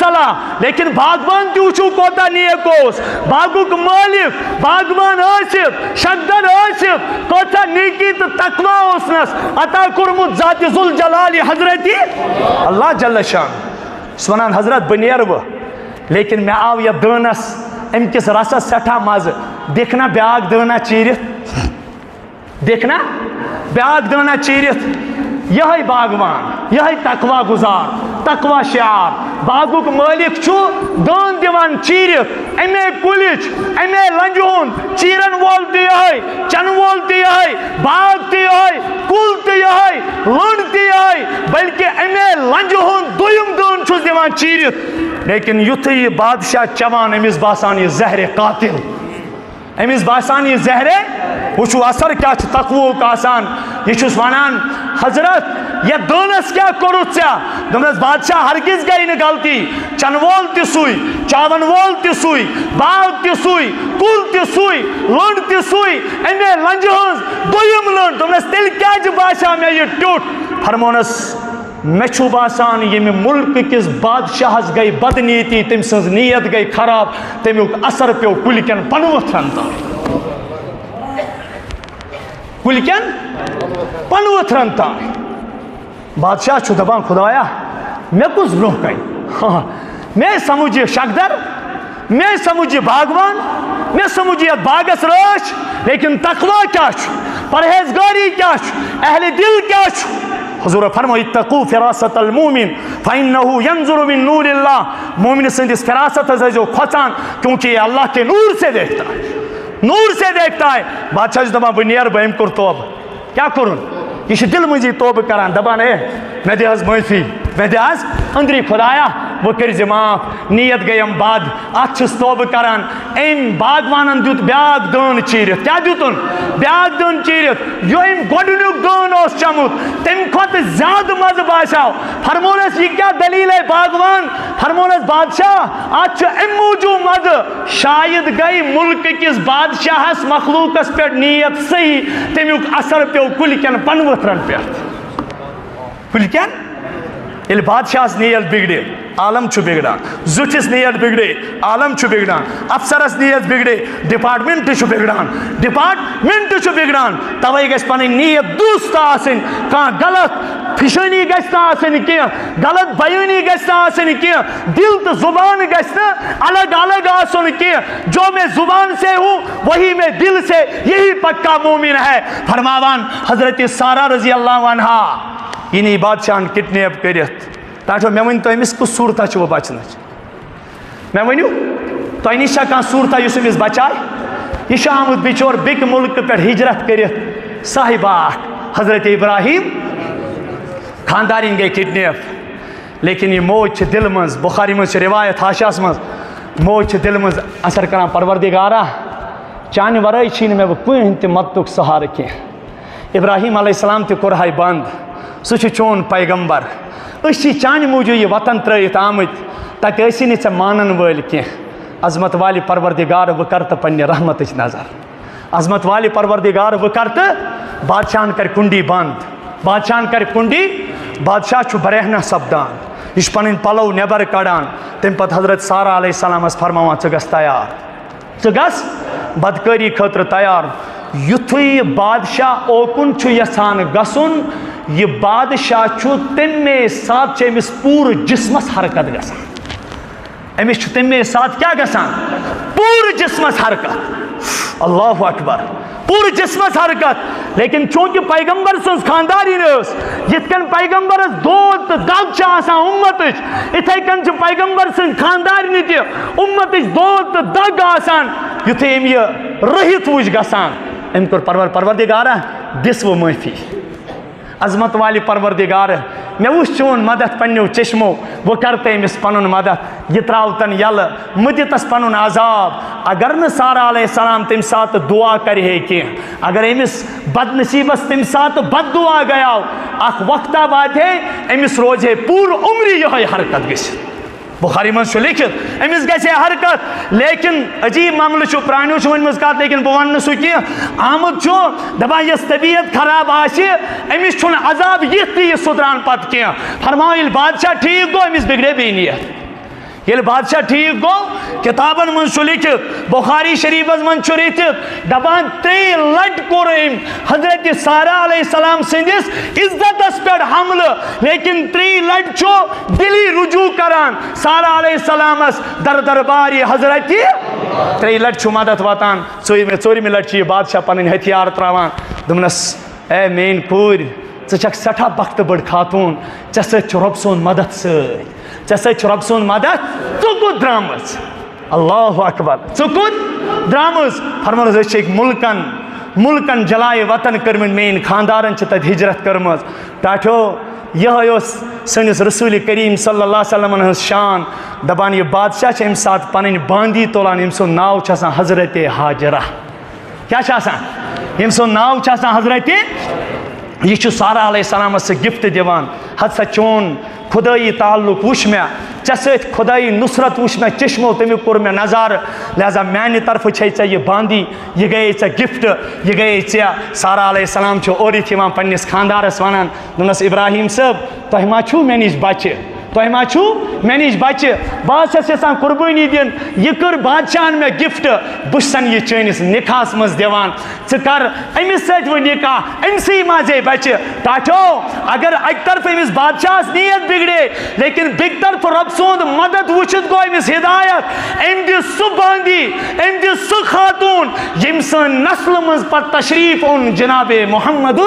صلاح لیکن باغوان تہ وچھو کوتا نیک اوس باغک مالک باغوان آصف شکدر آصف کوتا نیکی تو تقوی اوسنس عطا کورمت ذات ذوالجلال حضرت اللہ جل شان سونان حضرت بہ نیر لیکن میں آو یہ دانس ام کس رسس سٹھا مز دیکھنا بیاکھ دانا چیرت دیکھنا بیاکھ دانا چیرت یہ باغوان یہ تقوی گزار تقوی شعار باغک مالک چھو دان دیوان چیرت امی کلچ امی لنجون چیرن وول تہ یہ چن وول تہ یہ باغ تہ یہ کل تہ یہ لنڈ تہ یہ بلکہ امی لنجون دویم دان چھس دیوان چیرت لیکن یتھے یہ بادشاہ چوان امس باسان یہ زہر قاتل امس باسان یہ زہر وچھو اثر کیا تقویک آسان یہ چھس ونان حضرت یہ دانس کیا کورت ژےٚ دوٚپنس بادشاہ ہرگز گئی نہ غلطی چن وول تہ سُے چاون وول تہ سُے باغ تہ سُے کل تہ سُے لنڈ تہ سُے امی لنجہ ہنز دویم لنڈ دوٚپنس تیٚلہِ کیازِ باسیو مےٚ یہ ٹیوٚٹھ فرمونس میں چھو باسان یہ ملک کس بادشاہس گئی بدنیتی تم سنز نیت گئی خراب تمیک اثر پیو کلکن پنوتھرن تان کلکن پنوتھرن تان بادشاہ چھو دپان خدایا میں کس برونہ کن میں سمجھ شکدر میں سمجھ باغوان میں سمجھ باغس راچ لیکن تقوی کیا چھو پرہیزگاری کیا چھو اہل دل کیا چھو حضور فرمو اتقو فراست المومن فإنه ينظر من نور اللہ مومن سندس فراست ہے جو کھوچان کیونکہ یہ اللہ کے نور سے دیکھتا ہے نور سے دیکھتا ہے بادشاہ جو دبان بنیر بہم کر توب کیا کرن یہ دل مجھے توب کران دبان ہے میں دے آز معافی میں دے آز اندری خدایا وہ کر معاف نیت گیم بد ات توبہ کران ام باغوانن دیت بیاکھ دان چیرت کیا دیتن بیاکھ دان چیرت جو ام گۄڈنیُک دان اوس چمت تمہِ کھۄتہٕ زیادٕ مزٕ باسیو فرمونس یہ کیا دلیل ہے باغوان فرمونس بادشاہ ات چھُ امہِ موٗجوٗب مزٕ شاید گئی ملک کس بادشاہس مخلوقس پہ نیت صحیح تمیُک اثر پیو کُلۍ پن ؤتھرن پہ کُلۍ ییٚلہِ بادشاہس نیت بگڑے عالم چھُ بگڑان زٹھس نیت بگڑے عالم چھُ بگڑان افسرس نیت بگڑے ڈپارٹمنٹ چھُ بگڑان ڈپارٹمنٹ چھُ بگڑان توے گژھِ پنٕنۍ نیت درست آسٕنۍ کانٛہہ غلط فِشٲنی گژھِ نہٕ آسٕنۍ کینٛہہ غلط بیٲنی گژھِ نہٕ آسٕنۍ کینٛہہ دل تہٕ زبان گژھِ نہٕ الگ الگ آسُن کینٛہہ جو میں زبان سے ہوں وہی میں دل سے یہی پکا مومن ہے فرماوان حضرت سارہ رضی اللہ عنہا یہ بادشاہن کڈنیپ کرت ٹاٹھو مے ؤنۍ تو أمِس کُس صوٗرتھا چھُ وۄنۍ بچنٕچ مےٚ ؤنِو تۄہہِ نِش چھا کانٛہہ صوٗرتھا یُس أمِس بچاے یہِ چھُ آمُت بِچور بیٚکہِ مُلکہٕ پٮ۪ٹھ ہجرت کٔرِتھ صاحبہ اکھ حضرت ابراہیم خاندارِنۍ گٔے کڈنیپ لیکن یہ موج چھِ دل منٛز بخاری منٛز چھِ روایت حاشیَس منٛز موج چھِ دل منٛز اثر کران پروردگارا چانہِ ورٲے چھِی نہٕ مےٚ وۄنۍ کٕہٕنۍ تہِ مدتُک سہارٕ کینٛہہ ابراہیم علیہ السلام تہِ کوٚرہاے بنٛد سُہ چھُ چون پیغمبر أسۍ چھِ چانہِ موٗجوٗب یہِ وطن ترٲیِتھ آمٕتۍ تتہِ ٲسی نہٕ ژےٚ مانن وٲلۍ کینٛہہ عظمت والہِ پروردگار وۄنۍ کر تہٕ پننہِ رحمتٕچ نظر عظمت والہِ پروردگار وۄنۍ کر تہٕ بادشاہن کر کنڈی بنٛد بادشاہن کر کنڈی بادشاہ چھُ برہنہ سپدان یہ چھُ پنٕنۍ پلو نٮ۪بر کڑان تمہِ پتہٕ حضرت سارہ علیہ السلامس فرماوان ژٕ گژھ تیار ژٕ گژھ بدکٲری خٲطرٕ تیار یُتھُے یہِ بادشاہ اوکُن چھُ یژھان گژھُن یہ بادشاہ چھُ تمے ساتہٕ چھِ أمِس پوٗرٕ جسمس حرکت گژھان أمِس چھُ تمے ساتہٕ کیٛاہ گژھان پوٗرٕ جسمس حرکت اللہ اکبر پوٗرٕ جسمس حرکت لیکن چوٗنٛکہِ پیغمبر سٕنٛز خاندارِنۍ ٲس یِتھ کٔنۍ پیغمبرس دود تہٕ دگ چھِ آسان اُمتٕچ یِتھَے کٔنۍ چھِ پیغمبر سٕنٛدۍ خاندارنہِ تہِ اُمتٕچ دود تہٕ دگ آسان یُتھُے أمۍ یہِ رٔحِتھ وٕچھ گژھان أمۍ کوٚر پروردگارا دِس وۄنۍ معٲفی عظمت والہِ پروردگار مےٚ وٕچھ چون مدد پنٛنیو چشمو وۄنۍ کر تہٕ أمِس پنُن مدد یہِ ترٛاو تن یلہٕ مہٕ دِتس پنُن عذاب اگر نہٕ سارہ علیہ السلام تمہِ ساتہٕ دعا کرِ ہے کینٛہہ اگر أمِس بد نصیٖبس تمہِ ساتہٕ بد دعا گٔیاو اکھ وقتہ واتہِ ہے أمِس روزِ ہے پوٗرٕ عمرِ یِہوٚے حرکت گٔژھِتھ بخاری منٛز چھُ لیکھِتھ أمِس گژھِ ہے حرکت لیکن عجیٖب معاملہٕ چھُ پرٛانیو چھُ ؤنمٕژ کتھ لیکن بہٕ وَنہٕ نہٕ سُہ کینٛہہ آمُت چھُ دپان یۄس طبیعت خراب آسہِ أمِس چھُنہٕ عذاب یِتھ تہِ یہِ سُدران پتہٕ کینٛہہ فرماو ییٚلہِ بادشاہ ٹھیٖک گوٚو أمِس بگڑے بیٚیہِ نیت ییٚلہِ بادشاہ ٹھیٖک گوٚو کِتابن منٛز چھُ لیکھِتھ بخاری شریٖفس منٛز چھُ لیکھِتھ دپان 3 لٹہِ کوٚر أمۍ حضرت سارہ علیہ السلام سٕنٛدِس عزتس پٮ۪ٹھ حملہٕ لیکن 3 لٹہِ چھُ دِلی رجوع کران سارہ علیہ السلامس دربارِ حضرت 3 لٹہِ چھُ مدد واتان ژوٗرمہِ لٹہِ چھُ یہِ بادشاہ پنٕنۍ ہتھیار تراوان دوٚپنس اے میٲنۍ کوٗر ژٕ چھکھ سٮ۪ٹھاہ بختہٕ بٔڑ خاتوٗن ژےٚ سۭتۍ چھُ رۄبہٕ سُنٛد مدد سۭتۍ ژےٚ سۭتۍ چھُ رۄبہٕ سُنٛد مدد ژٕ کوٚت درٛامٕژ اللہ اکبر ژٕ کوٚت درٛامٕژ فرمونس أسۍ چھِ أکۍ مُلکن جلایہِ وطن کٔرمٕتۍ میٲنۍ خاندارن چھِ تتہِ ہجرت کٔرمٕژ ٹاٹھو یِہوٚے اوس سٲنِس رسوٗلِ کریم صلی اللہ علیہ وسلمن ہٕنٛز شان دپان یہِ بادشاہ چھِ اَمہِ ساتہٕ پنٕنۍ باندی تُلان ییٚمہِ سُنٛد ناو چھُ آسان حضرت ہاجرہ کیٛاہ چھُ آسان ییٚمہِ سُنٛد ناو چھُ آسان حضرت یہ چھُ سارہ علیہ السلامس سُہ گفٹ دِوان ہت سا چون خدٲیی تعلق وٕچھ مےٚ ژےٚ سۭتۍ خدٲیی نُصرت وٕچھ مےٚ چشمو تمیُک کوٚر مےٚ نظارٕ لہذا میانہِ طرفہٕ چھے ژےٚ یہِ باندی یہِ گٔیے ژےٚ گفٹ یہِ گٔیے ژےٚ سارہ علیہ السلام چھُ اورٕ یِتھ یِوان پننِس خاندارس ونان دوٚپنس ابراہیم صٲب تۄہہِ ما چھُو مےٚ نِش بچہِ تۄہہِ ما چھُو مےٚ نِش بچہِ بہٕ حظ چھَس یژھان قربٲنی دِنۍ یہِ کٔر بادشاہن مےٚ گفٹ بہٕ چھُسن یہِ چٲنِس نِکاحس منٛز دِوان ژٕ کر أمِس سۭتۍ وۄنۍ نِکاح أمسٕے منٛزے بچہِ ٹاٹھو اگر اکہِ طرفہٕ أمِس بادشاہس نیت بگڑے لیکن بیٚکہِ طرفہٕ رۄبہٕ سُنٛد مدد وٕچھِتھ گوٚو أمِس ہدایت أمۍ دِژ سُہ باندی أمۍ دِژ سُہ خاتوٗن ییٚمہِ سٕنٛدۍ نسلہٕ منٛز پتہٕ تشریٖف اوٚن جنابِ محمد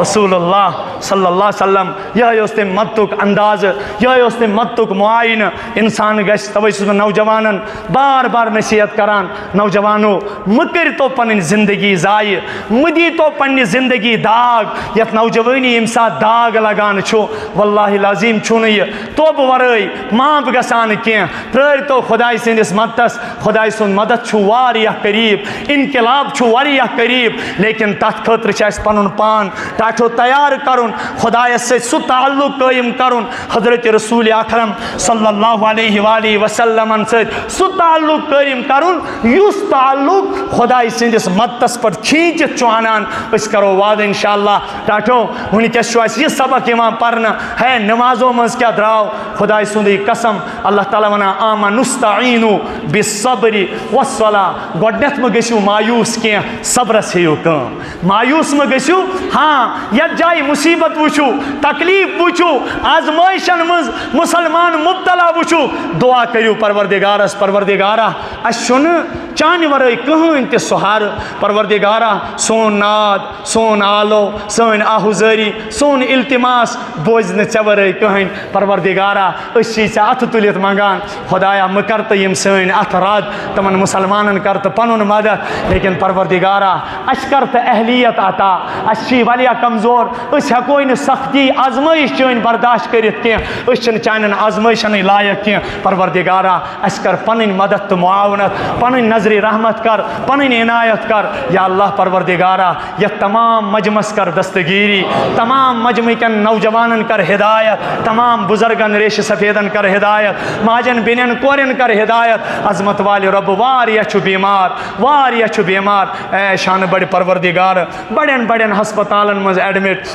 رسول اللہ صلی اللہ علیہ وسلم یہ اس تم مدتک انداز یہ اس تم مدتک معائن انسان گھس توے چھس نوجوانن بار بار نصیحت کران نوجوانو مکر تو پن زندگی ضائع مدی تو پنہ زندگی داغ یت نوجوانی یم سات داغ لگان چھو واللہ العظیم چھو یہ توب ورٲے ماب گژھان کینٛہہ پرٛٲرۍ تو خداے سٕنٛدِس مدتس خداے سُنٛد مدد چھُ واریاہ قریب انقلاب چھُ واریاہ قریب لیکن تتھ خٲطرٕ چھُ اَسہِ پنُن پان ٹاٹھو تیار کرُن خدایس سۭتۍ سُہ تعلق قٲیِم کرُن حضرت رسول اکرم صلی اللہ علیہ وآلہ وسلمن سۭتۍ سُہ تعلق قٲیِم کرُن یُس تعلق خداے سٕنٛدِس مدتس پٮ۪ٹھ کھیٖنچِتھ چھُ انان أسۍ کرو وعدٕ انشاءاللہ ٹاٹھو وٕنکٮ۪س چھُ اَسہِ یہِ سبق یِوان پرنہٕ ہے نمازو منٛز کیٛاہ درٛاو خداے سُنٛدٕے قسم اللہ تعالیٰ ونان آما نستعیٖنو بالصبر والصلاة گۄڈنٮ۪تھ مہ گٔژھِو مایوٗس کینٛہہ صبرس ہیٚیِو کٲم مایوٗس مہ گٔژھِو ہاں یتھ جایہِ مُصیبت وٕچھِو تکلیٖف وٕچھِو آزمٲیشن منٛز مُسلمان مبتلا وٕچھِو دعا کٔرِو پروردگارس پروردگارا اَسہِ چھُنہٕ چانہِ ورٲے کٕہٕنۍ تہِ سہارٕ پروردگارا سون ناد سون آلو سٲنۍ آہُزٲری سون التماس بوزِ نہٕ ژےٚ ورٲے کٕہٕنۍ پروردگارا أسۍ چھِ ژےٚ اَتھٕ تُلِتھ منٛگان خدایا مہٕ کر تہٕ یِم سٲنۍ اَتھٕ رد تِمن مُسلمانن کر تہٕ پنُن مدد لیکن پروردگارا اَسہِ کر تہٕ اہلیت عطا اَسہِ چھِ واریاہ کمزور أسۍ ہٮ۪کوے نہٕ سختی آزمٲیش چٲنۍ برداشت کٔرِتھ کینٛہہ أسۍ چھِنہٕ چانٮ۪ن آزمٲیشنٕے لایق کینٛہہ پروردگارا اَسہِ کر پنٕنۍ مدد تہٕ معاونت پنٕنۍ نظرِ رحمت کر پنٕنۍ عنایت کر یا اللہ پروردگارا یتھ تمام مجمس کر دستگیری تمام مجمع کٮ۪ن نوجوانن کر ہدایت تمام بزرگن ریشہِ سفیدن کر ہدایت ماجن بیٚنٮ۪ن کورٮ۪ن کر ہدایت عظمت والہِ رۄب واریاہ چھُ بیمار واریاہ چھُ بیمار اے شانہٕ بڑِ پروردگار بڑٮ۪ن بڑٮ۪ن ہسپتالن منٛز ایڈمٹ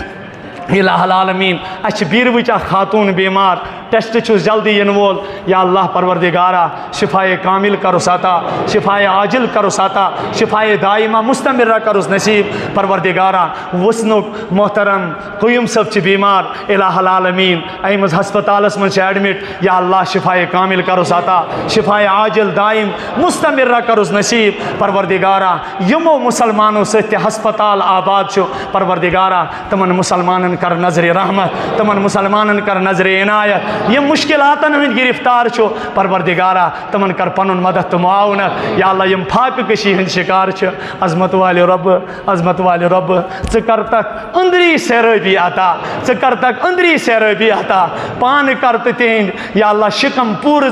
الہ العالمین اَسہِ چھِ بیٖروٕچ اکھ خاتوٗن بیمار ٹیسٹ چھُس جلدی یِنہٕ وول یا اللہ پروردگارا شفایے کامل کروس عطا شفایے عاجل کروس عطا شفایے دائمہ مستمرہ کروس نصیب پروردگارا وسنُک محترم قیوم صٲب چھِ بیمار الہ العالمین أمِس ہسپتالس منٛز چھِ ایڈمٹ یا اللہ شفایے کامل کروس عطا شفایے عاجل دائم مستمرہ کروس نصیب پروردگارا یِمو مُسلمانو سۭتۍ تہِ ہسپتال آباد چھُ پروردگارا تِمن مُسلمانن کر نظرِ رحمت تِمن مُسلمانن کر نظرِ عنایت یم مشکلاتن ہند گرفتار چھو پروردگارا تمن کر پنن مدد تو معاونت یا اللہ یم فاقہ کشی ہند شکار چھ عظمت والے رب ژٕ کر تک اندری سیرابی عطا ژٕ کر تک اندری سیرابی عطا پان کر تہند یا اللہ شکم پور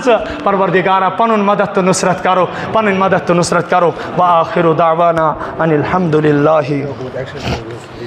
پروردگارا پنن مدد تو نصرت کرو پنن مدد تو نصرت کرو وآخر دعوانا ان الحمد للہ